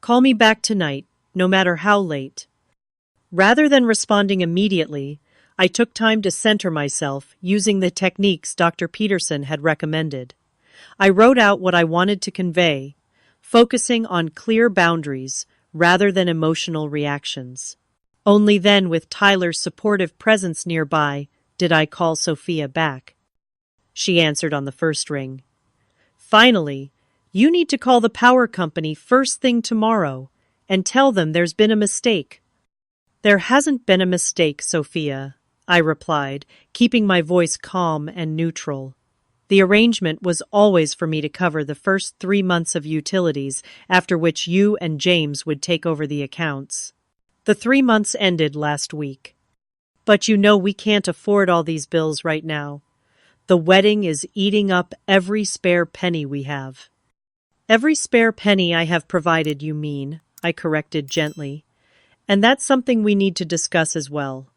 Call me back tonight, no matter how late." Rather than responding immediately, I took time to center myself using the techniques Dr. Peterson had recommended. I wrote out what I wanted to convey, focusing on clear boundaries rather than emotional reactions. Only then, with Tyler's supportive presence nearby, did I call Sophia back. She answered on the first ring. "Finally, you need to call the power company first thing tomorrow and tell them there's been a mistake." "There hasn't been a mistake, Sophia," I replied, keeping my voice calm and neutral. "The arrangement was always for me to cover the first 3 months of utilities, after which you and James would take over the accounts. The 3 months ended last week. But you know we can't afford all these bills right now. The wedding is eating up every spare penny we have." "Every spare penny I have provided, you mean," I corrected gently. "And that's something we need to discuss as well.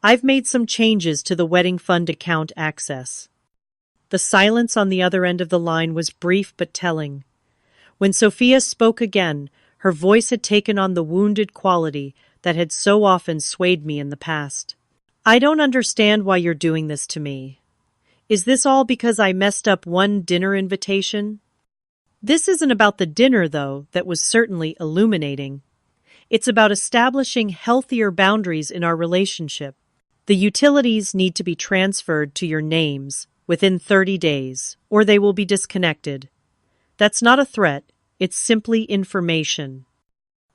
I've made some changes to the wedding fund account access." The silence on the other end of the line was brief but telling. When Sophia spoke again, her voice had taken on the wounded quality that had so often swayed me in the past. "I don't understand why you're doing this to me. Is this all because I messed up one dinner invitation?" "This isn't about the dinner, though, that was certainly illuminating. It's about establishing healthier boundaries in our relationship. The utilities need to be transferred to your names within 30 days, or they will be disconnected. That's not a threat, it's simply information."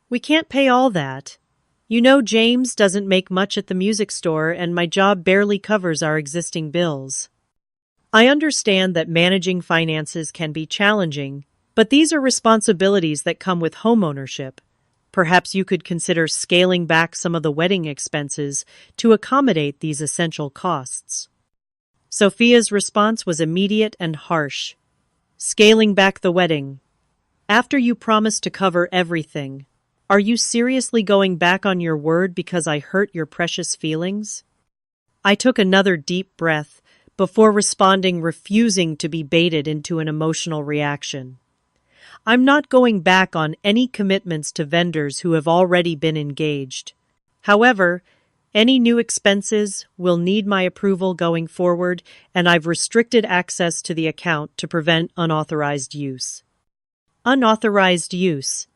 "We can't pay all that. You know James doesn't make much at the music store, and my job barely covers our existing bills." I understand that managing finances can be challenging, but these are responsibilities that come with homeownership. Perhaps you could consider scaling back some of the wedding expenses to accommodate these essential costs. Sophia's response was immediate and harsh. Scaling back the wedding. After you promised to cover everything, are you seriously going back on your word because I hurt your precious feelings? I took another deep breath before responding, refusing to be baited into an emotional reaction. I'm not going back on any commitments to vendors who have already been engaged. However, any new expenses will need my approval going forward, and I've restricted access to the account to prevent unauthorized use. Unauthorized use?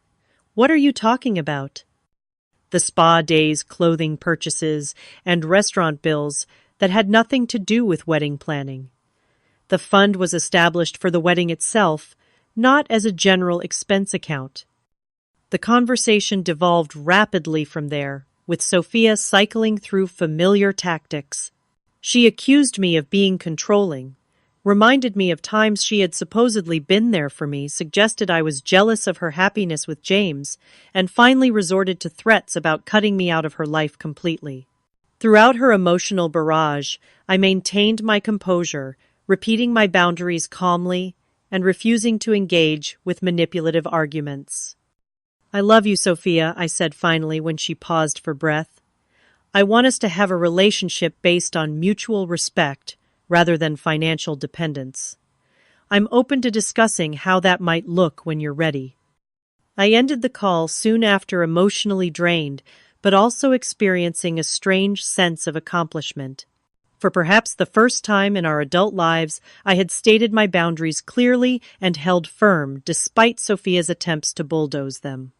What are you talking about? The spa days, clothing purchases, and restaurant bills that had nothing to do with wedding planning. The fund was established for the wedding itself, not as a general expense account. The conversation devolved rapidly from there, with Sophia cycling through familiar tactics. She accused me of being controlling, reminded me of times she had supposedly been there for me, suggested I was jealous of her happiness with James, and finally resorted to threats about cutting me out of her life completely. Throughout her emotional barrage, I maintained my composure, repeating my boundaries calmly and refusing to engage with manipulative arguments. I love you, Sophia, I said finally when she paused for breath. I want us to have a relationship based on mutual respect rather than financial dependence. I'm open to discussing how that might look when you're ready. I ended the call soon after, emotionally drained, but also experiencing a strange sense of accomplishment. For perhaps the first time in our adult lives, I had stated my boundaries clearly and held firm despite Sophia's attempts to bulldoze them.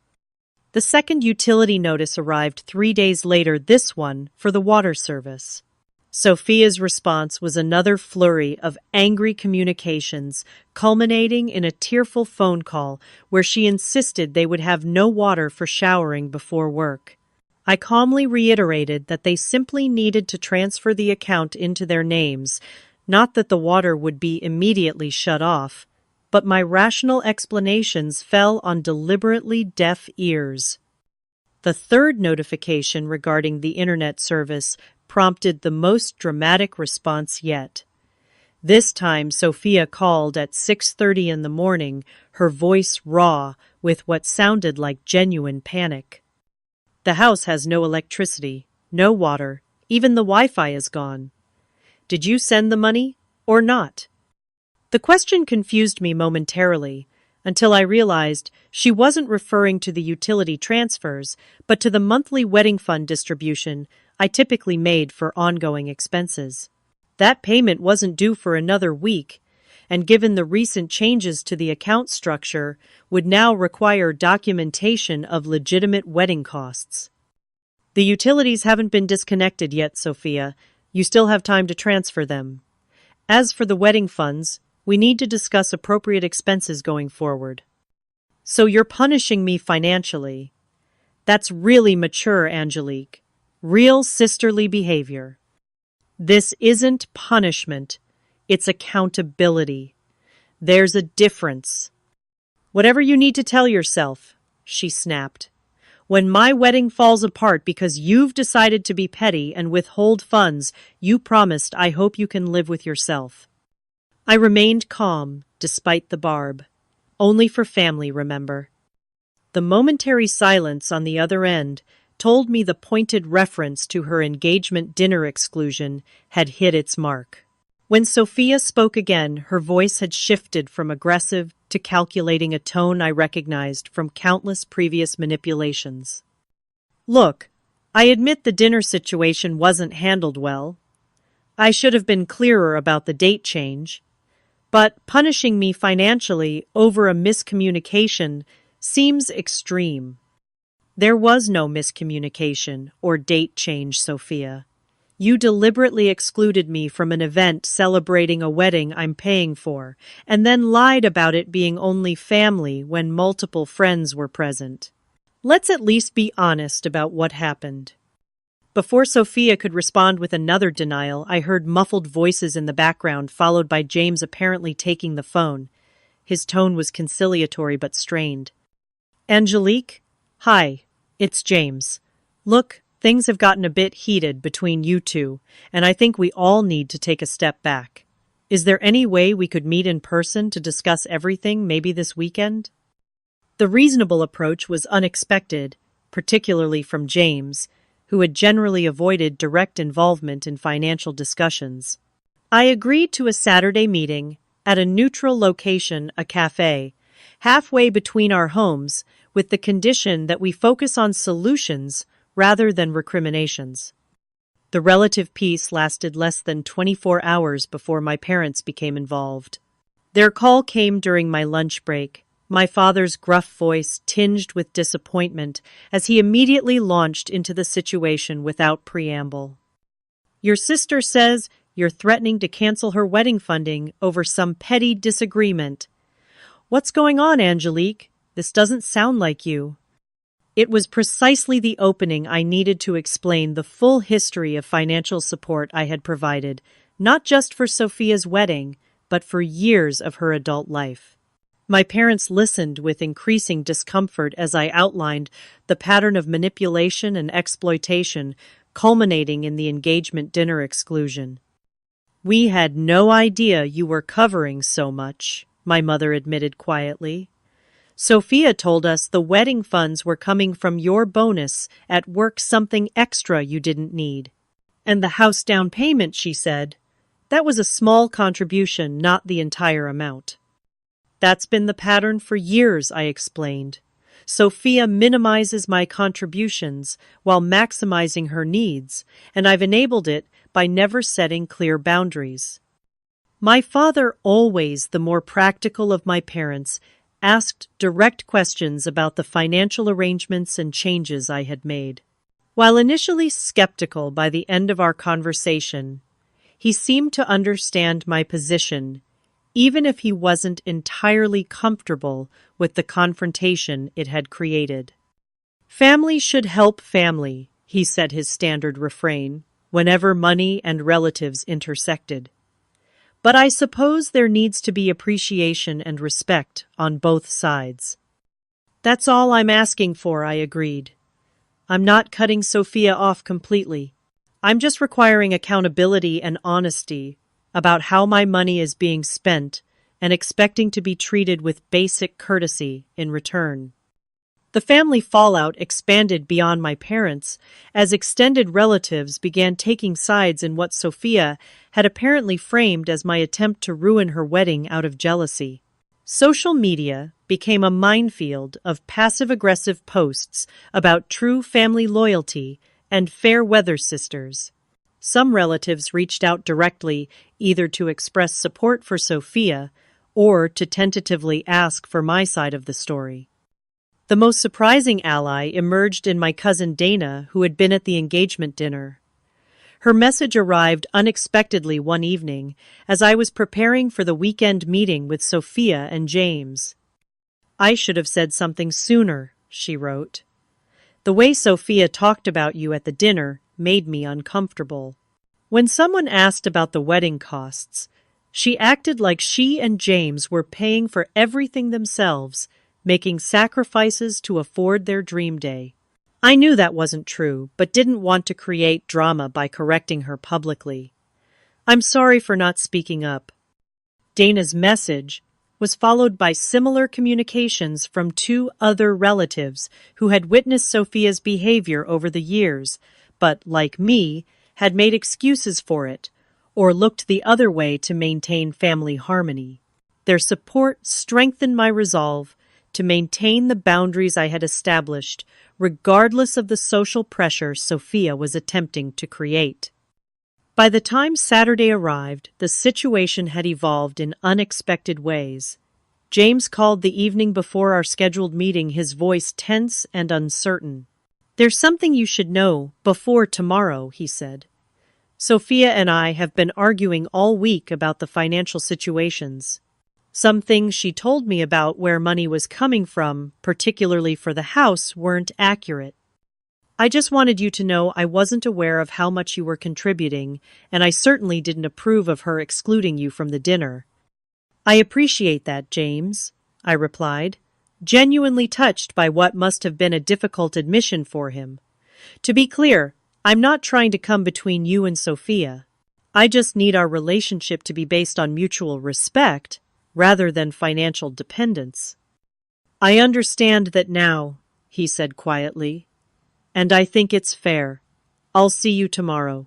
The second utility notice arrived 3 days later, this one for the water service. Sophia's response was another flurry of angry communications, culminating in a tearful phone call where she insisted they would have no water for showering before work. I calmly reiterated that they simply needed to transfer the account into their names, not that the water would be immediately shut off, but my rational explanations fell on deliberately deaf ears. The third notification regarding the internet service prompted the most dramatic response yet. This time Sophia called at 6:30 in the morning, her voice raw with what sounded like genuine panic. The house has no electricity, no water, even the Wi-Fi is gone. Did you send the money or not? The question confused me momentarily, until I realized she wasn't referring to the utility transfers, but to the monthly wedding fund distribution I typically made for ongoing expenses. That payment wasn't due for another week, and given the recent changes to the account structure, would now require documentation of legitimate wedding costs. The utilities haven't been disconnected yet, Sophia. You still have time to transfer them. As for the wedding funds, we need to discuss appropriate expenses going forward. So you're punishing me financially. That's really mature, Angelique. Real sisterly behavior. This isn't punishment. It's accountability. There's a difference. Whatever you need to tell yourself, she snapped. When my wedding falls apart because you've decided to be petty and withhold funds you promised, I hope you can live with yourself. I remained calm, despite the barb. Only for family, remember. The momentary silence on the other end told me the pointed reference to her engagement dinner exclusion had hit its mark. When Sophia spoke again, her voice had shifted from aggressive to calculating, a tone I recognized from countless previous manipulations. Look, I admit the dinner situation wasn't handled well. I should have been clearer about the date change. But punishing me financially over a miscommunication seems extreme. There was no miscommunication or date change, Sophia. You deliberately excluded me from an event celebrating a wedding I'm paying for, and then lied about it being only family when multiple friends were present. Let's at least be honest about what happened. Before Sophia could respond with another denial, I heard muffled voices in the background, followed by James apparently taking the phone. His tone was conciliatory but strained. Angelique? Hi, it's James. Look, things have gotten a bit heated between you two, and I think we all need to take a step back. Is there any way we could meet in person to discuss everything, maybe this weekend? The reasonable approach was unexpected, particularly from James, who had generally avoided direct involvement in financial discussions. I agreed to a Saturday meeting at a neutral location, a cafe, halfway between our homes, with the condition that we focus on solutions rather than recriminations. The relative peace lasted less than 24 hours before my parents became involved. Their call came during my lunch break, my father's gruff voice tinged with disappointment as he immediately launched into the situation without preamble. Your sister says you're threatening to cancel her wedding funding over some petty disagreement. What's going on, Angelique? This doesn't sound like you. It was precisely the opening I needed to explain the full history of financial support I had provided, not just for Sophia's wedding, but for years of her adult life. My parents listened with increasing discomfort as I outlined the pattern of manipulation and exploitation culminating in the engagement dinner exclusion. We had no idea you were covering so much, my mother admitted quietly. Sophia told us the wedding funds were coming from your bonus at work, something extra you didn't need. And the house down payment, she said. That was a small contribution, not the entire amount. That's been the pattern for years, I explained. Sophia minimizes my contributions while maximizing her needs, and I've enabled it by never setting clear boundaries. My father, always the more practical of my parents, asked direct questions about the financial arrangements and changes I had made. While initially skeptical, by the end of our conversation, he seemed to understand my position, even if he wasn't entirely comfortable with the confrontation it had created. Family should help family, he said, his standard refrain, whenever money and relatives intersected. But I suppose there needs to be appreciation and respect on both sides. That's all I'm asking for, I agreed. I'm not cutting Sophia off completely. I'm just requiring accountability and honesty about how my money is being spent and expecting to be treated with basic courtesy in return. The family fallout expanded beyond my parents as extended relatives began taking sides in what Sophia had apparently framed as my attempt to ruin her wedding out of jealousy. Social media became a minefield of passive-aggressive posts about true family loyalty and fair-weather sisters. Some relatives reached out directly, either to express support for Sophia or to tentatively ask for my side of the story. The most surprising ally emerged in my cousin Dana, who had been at the engagement dinner. Her message arrived unexpectedly one evening as I was preparing for the weekend meeting with Sophia and James. I should have said something sooner, she wrote. The way Sophia talked about you at the dinner made me uncomfortable. When someone asked about the wedding costs, she acted like she and James were paying for everything themselves, making sacrifices to afford their dream day. I knew that wasn't true, but didn't want to create drama by correcting her publicly. I'm sorry for not speaking up. Dana's message was followed by similar communications from two other relatives who had witnessed Sophia's behavior over the years, but, like me, had made excuses for it, or looked the other way to maintain family harmony. Their support strengthened my resolve to maintain the boundaries I had established, regardless of the social pressure Sophia was attempting to create. By the time Saturday arrived, the situation had evolved in unexpected ways. James called the evening before our scheduled meeting, his voice tense and uncertain. There's something you should know before tomorrow, he said. Sophia and I have been arguing all week about the financial situations. Some things she told me about where money was coming from, particularly for the house, weren't accurate. I just wanted you to know I wasn't aware of how much you were contributing, and I certainly didn't approve of her excluding you from the dinner. I appreciate that, James, I replied, genuinely touched by what must have been a difficult admission for him. To be clear, I'm not trying to come between you and Sophia. I just need our relationship to be based on mutual respect rather than financial dependence. I understand that now, he said quietly, and I think it's fair. I'll see you tomorrow.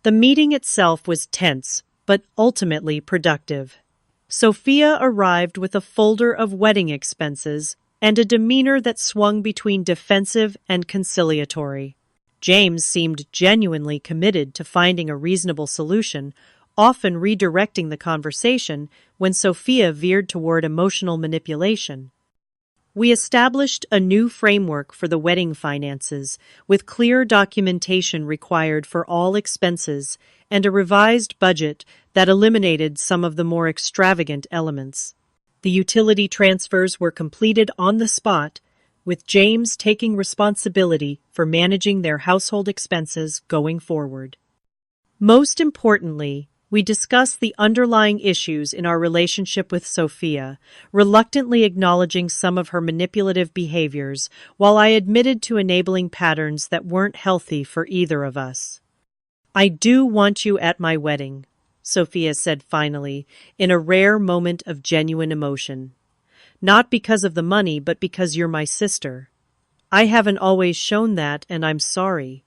The meeting itself was tense, but ultimately productive. Sophia arrived with a folder of wedding expenses and a demeanor that swung between defensive and conciliatory. James seemed genuinely committed to finding a reasonable solution, often redirecting the conversation when Sophia veered toward emotional manipulation. We established a new framework for the wedding finances, with clear documentation required for all expenses and a revised budget that eliminated some of the more extravagant elements. The utility transfers were completed on the spot, with James taking responsibility for managing their household expenses going forward. Most importantly, we discussed the underlying issues in our relationship with Sophia, reluctantly acknowledging some of her manipulative behaviors, while I admitted to enabling patterns that weren't healthy for either of us. I do want you at my wedding, Sophia said finally, in a rare moment of genuine emotion. Not because of the money, but because you're my sister. I haven't always shown that, and I'm sorry.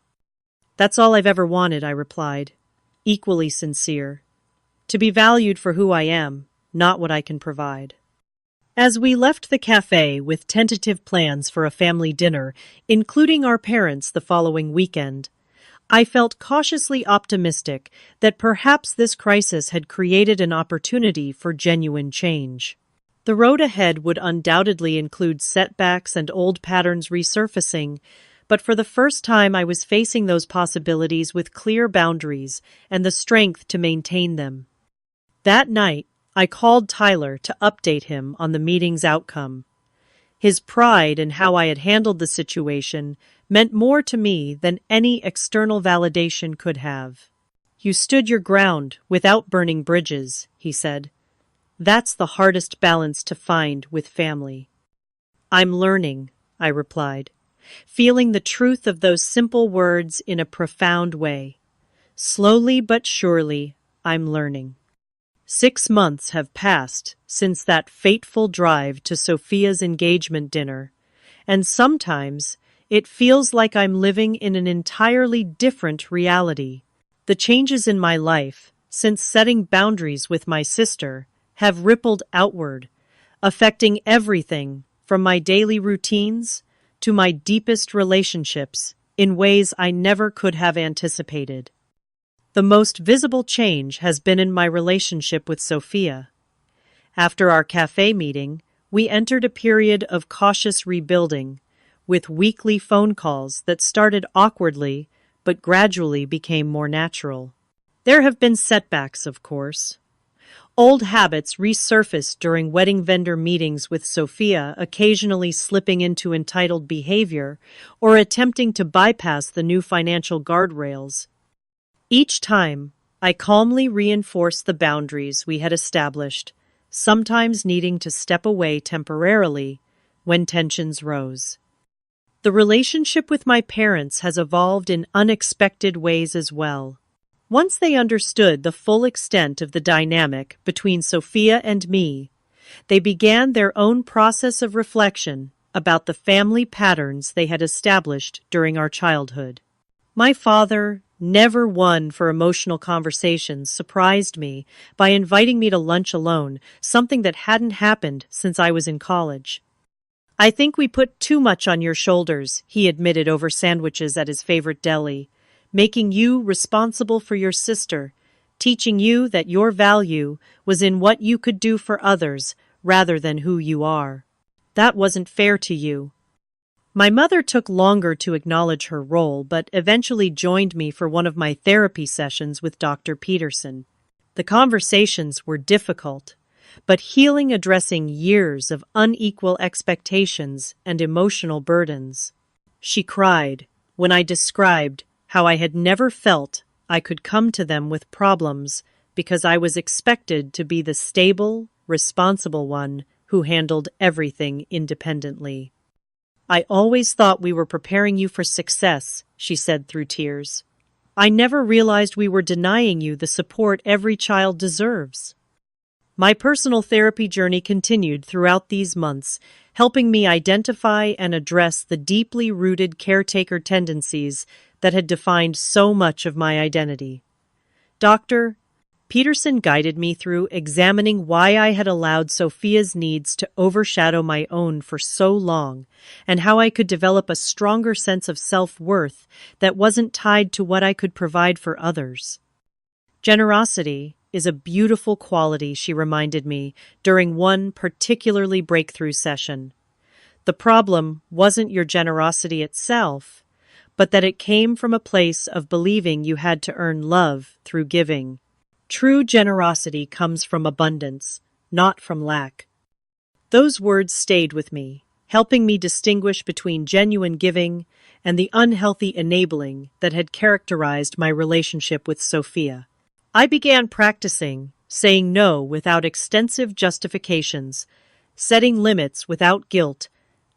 That's all I've ever wanted, I replied, equally sincere. To be valued for who I am, not what I can provide. As we left the cafe with tentative plans for a family dinner, including our parents the following weekend, I felt cautiously optimistic that perhaps this crisis had created an opportunity for genuine change. The road ahead would undoubtedly include setbacks and old patterns resurfacing, but for the first time I was facing those possibilities with clear boundaries and the strength to maintain them. That night, I called Tyler to update him on the meeting's outcome. His pride in how I had handled the situation meant more to me than any external validation could have. You stood your ground without burning bridges, he said. That's the hardest balance to find with family. I'm learning, I replied, feeling the truth of those simple words in a profound way. Slowly but surely, I'm learning. 6 months have passed since that fateful drive to Sophia's engagement dinner, and sometimes it feels like I'm living in an entirely different reality. The changes in my life, since setting boundaries with my sister, have rippled outward, affecting everything from my daily routines to my deepest relationships in ways I never could have anticipated. The most visible change has been in my relationship with Sophia. After our cafe meeting, we entered a period of cautious rebuilding, with weekly phone calls that started awkwardly but gradually became more natural. There have been setbacks, of course. Old habits resurfaced during wedding vendor meetings with Sophia, occasionally slipping into entitled behavior or attempting to bypass the new financial guardrails. Each time, I calmly reinforced the boundaries we had established, sometimes needing to step away temporarily when tensions rose. The relationship with my parents has evolved in unexpected ways as well. Once they understood the full extent of the dynamic between Sophia and me, they began their own process of reflection about the family patterns they had established during our childhood. My father, never one for emotional conversations, surprised me by inviting me to lunch alone, something that hadn't happened since I was in college. I think we put too much on your shoulders, he admitted over sandwiches at his favorite deli, making you responsible for your sister, teaching you that your value was in what you could do for others rather than who you are. That wasn't fair to you. My mother took longer to acknowledge her role, but eventually joined me for one of my therapy sessions with Dr. Peterson. The conversations were difficult, but healing, addressing years of unequal expectations and emotional burdens. She cried, when I described how I had never felt I could come to them with problems because I was expected to be the stable, responsible one who handled everything independently. "I always thought we were preparing you for success," she said through tears. "I never realized we were denying you the support every child deserves." My personal therapy journey continued throughout these months, helping me identify and address the deeply rooted caretaker tendencies that had defined so much of my identity. Dr. Peterson guided me through examining why I had allowed Sophia's needs to overshadow my own for so long, and how I could develop a stronger sense of self-worth that wasn't tied to what I could provide for others. Generosity is a beautiful quality, she reminded me during one particularly breakthrough session. The problem wasn't your generosity itself, but that it came from a place of believing you had to earn love through giving. True generosity comes from abundance, not from lack. Those words stayed with me, helping me distinguish between genuine giving and the unhealthy enabling that had characterized my relationship with Sophia. I began practicing saying no without extensive justifications, setting limits without guilt,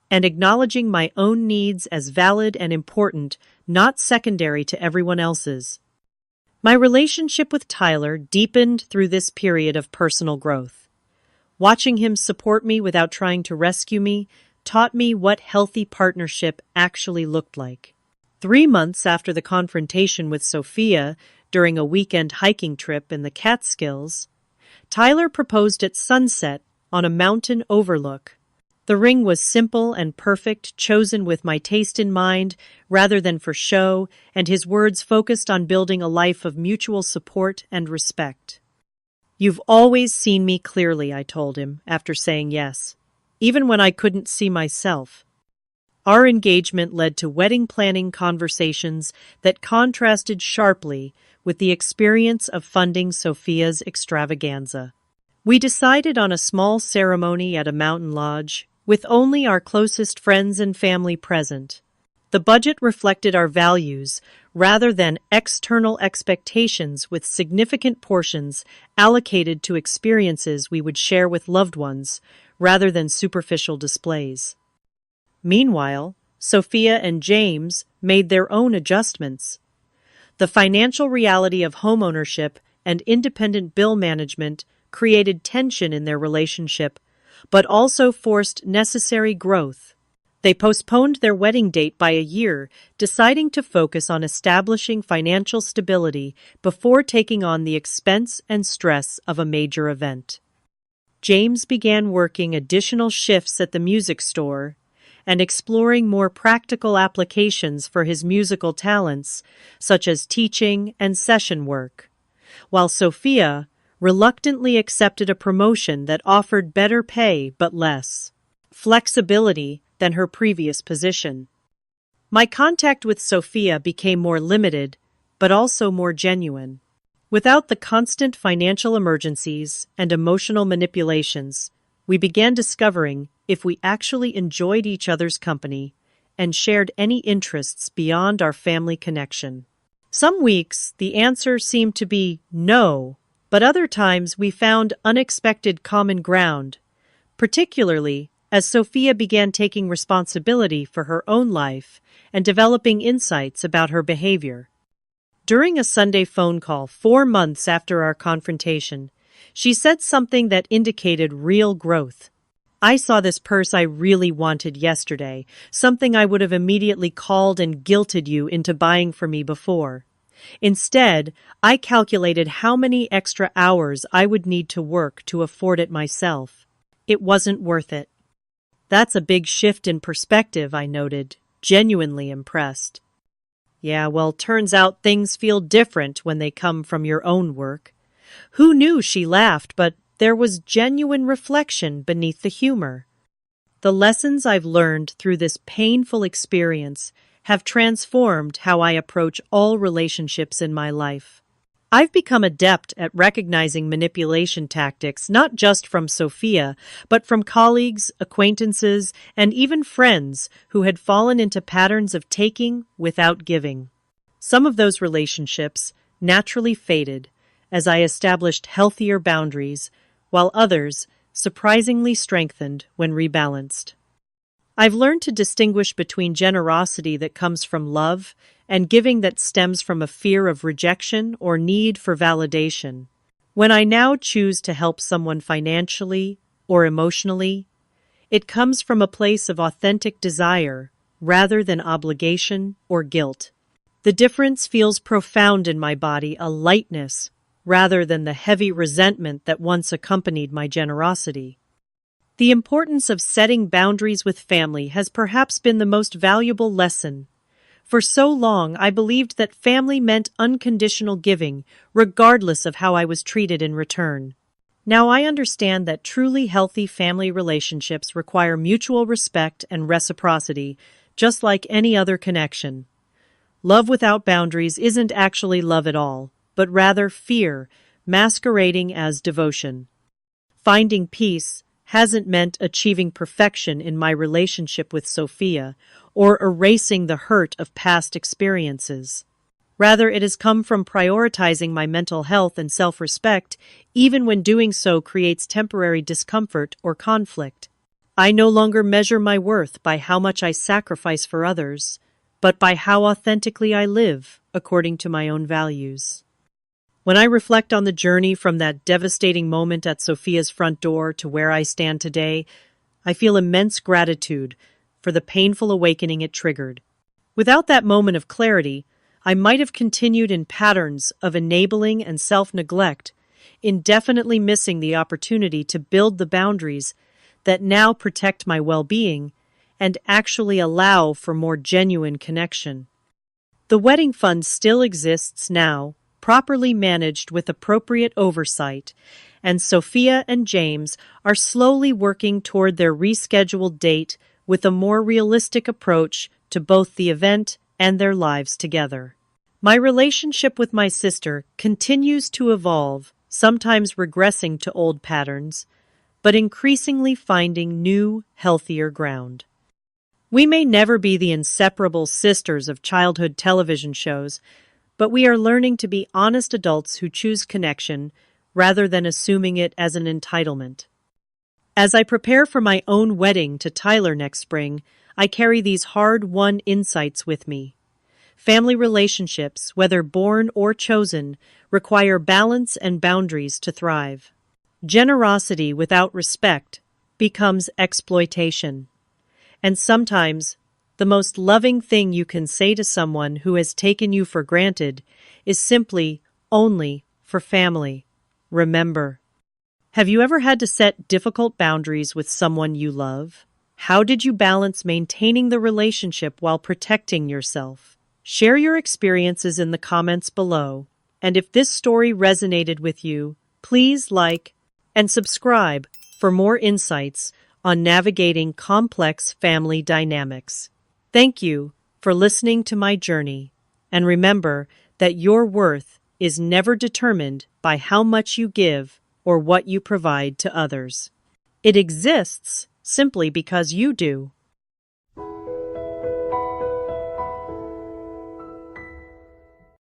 and acknowledging my own needs as valid and important, not secondary to everyone else's. My relationship with Tyler deepened through this period of personal growth. Watching him support me without trying to rescue me taught me what healthy partnership actually looked like. 3 months after the confrontation with Sophia during a weekend hiking trip in the Catskills, Tyler proposed at sunset on a mountain overlook. The ring was simple and perfect, chosen with my taste in mind rather than for show, and his words focused on building a life of mutual support and respect. "You've always seen me clearly," I told him after saying yes, even when I couldn't see myself. Our engagement led to wedding planning conversations that contrasted sharply with the experience of funding Sophia's extravaganza. We decided on a small ceremony at a mountain lodge, with only our closest friends and family present. The budget reflected our values rather than external expectations, with significant portions allocated to experiences we would share with loved ones rather than superficial displays. Meanwhile, Sophia and James made their own adjustments. The financial reality of homeownership and independent bill management created tension in their relationship, but also forced necessary growth. They postponed their wedding date by a year, deciding to focus on establishing financial stability before taking on the expense and stress of a major event. James began working additional shifts at the music store and exploring more practical applications for his musical talents, such as teaching and session work, while Sophia reluctantly accepted a promotion that offered better pay but less flexibility than her previous position. My contact with Sophia became more limited, but also more genuine. Without the constant financial emergencies and emotional manipulations, we began discovering if we actually enjoyed each other's company and shared any interests beyond our family connection. Some weeks, the answer seemed to be no, but other times we found unexpected common ground, particularly as Sophia began taking responsibility for her own life and developing insights about her behavior. During a Sunday phone call 4 months after our confrontation, she said something that indicated real growth. "I saw this purse I really wanted yesterday, something I would have immediately called and guilted you into buying for me before. Instead, I calculated how many extra hours I would need to work to afford it myself. It wasn't worth it." "That's a big shift in perspective," I noted, genuinely impressed. "Yeah, well, turns out things feel different when they come from your own work." "Who knew?" She laughed, but there was genuine reflection beneath the humor. The lessons I've learned through this painful experience have transformed how I approach all relationships in my life. I've become adept at recognizing manipulation tactics not just from Sophia, but from colleagues, acquaintances, and even friends who had fallen into patterns of taking without giving. Some of those relationships naturally faded as I established healthier boundaries, while others surprisingly strengthened when rebalanced. I've learned to distinguish between generosity that comes from love and giving that stems from a fear of rejection or need for validation. When I now choose to help someone financially or emotionally, it comes from a place of authentic desire rather than obligation or guilt. The difference feels profound in my body, a lightness rather than the heavy resentment that once accompanied my generosity. The importance of setting boundaries with family has perhaps been the most valuable lesson. For so long, I believed that family meant unconditional giving, regardless of how I was treated in return. Now I understand that truly healthy family relationships require mutual respect and reciprocity, just like any other connection. Love without boundaries isn't actually love at all, but rather fear, masquerading as devotion. Finding peace hasn't meant achieving perfection in my relationship with Sophia or erasing the hurt of past experiences. Rather, it has come from prioritizing my mental health and self-respect, even when doing so creates temporary discomfort or conflict. I no longer measure my worth by how much I sacrifice for others, but by how authentically I live according to my own values. When I reflect on the journey from that devastating moment at Sophia's front door to where I stand today, I feel immense gratitude for the painful awakening it triggered. Without that moment of clarity, I might have continued in patterns of enabling and self-neglect, indefinitely missing the opportunity to build the boundaries that now protect my well-being and actually allow for more genuine connection. The wedding fund still exists now, properly managed with appropriate oversight, and Sophia and James are slowly working toward their rescheduled date with a more realistic approach to both the event and their lives together. My relationship with my sister continues to evolve, sometimes regressing to old patterns, but increasingly finding new, healthier ground. We may never be the inseparable sisters of childhood television shows, but we are learning to be honest adults who choose connection rather than assuming it as an entitlement. As I prepare for my own wedding to Tyler next spring, I carry these hard-won insights with me. Family relationships, whether born or chosen, require balance and boundaries to thrive. Generosity without respect becomes exploitation. And sometimes, the most loving thing you can say to someone who has taken you for granted is simply, only for family. Remember. Have you ever had to set difficult boundaries with someone you love? How did you balance maintaining the relationship while protecting yourself? Share your experiences in the comments below. And if this story resonated with you, please like and subscribe for more insights on navigating complex family dynamics. Thank you for listening to my journey, and remember that your worth is never determined by how much you give or what you provide to others. It exists simply because you do.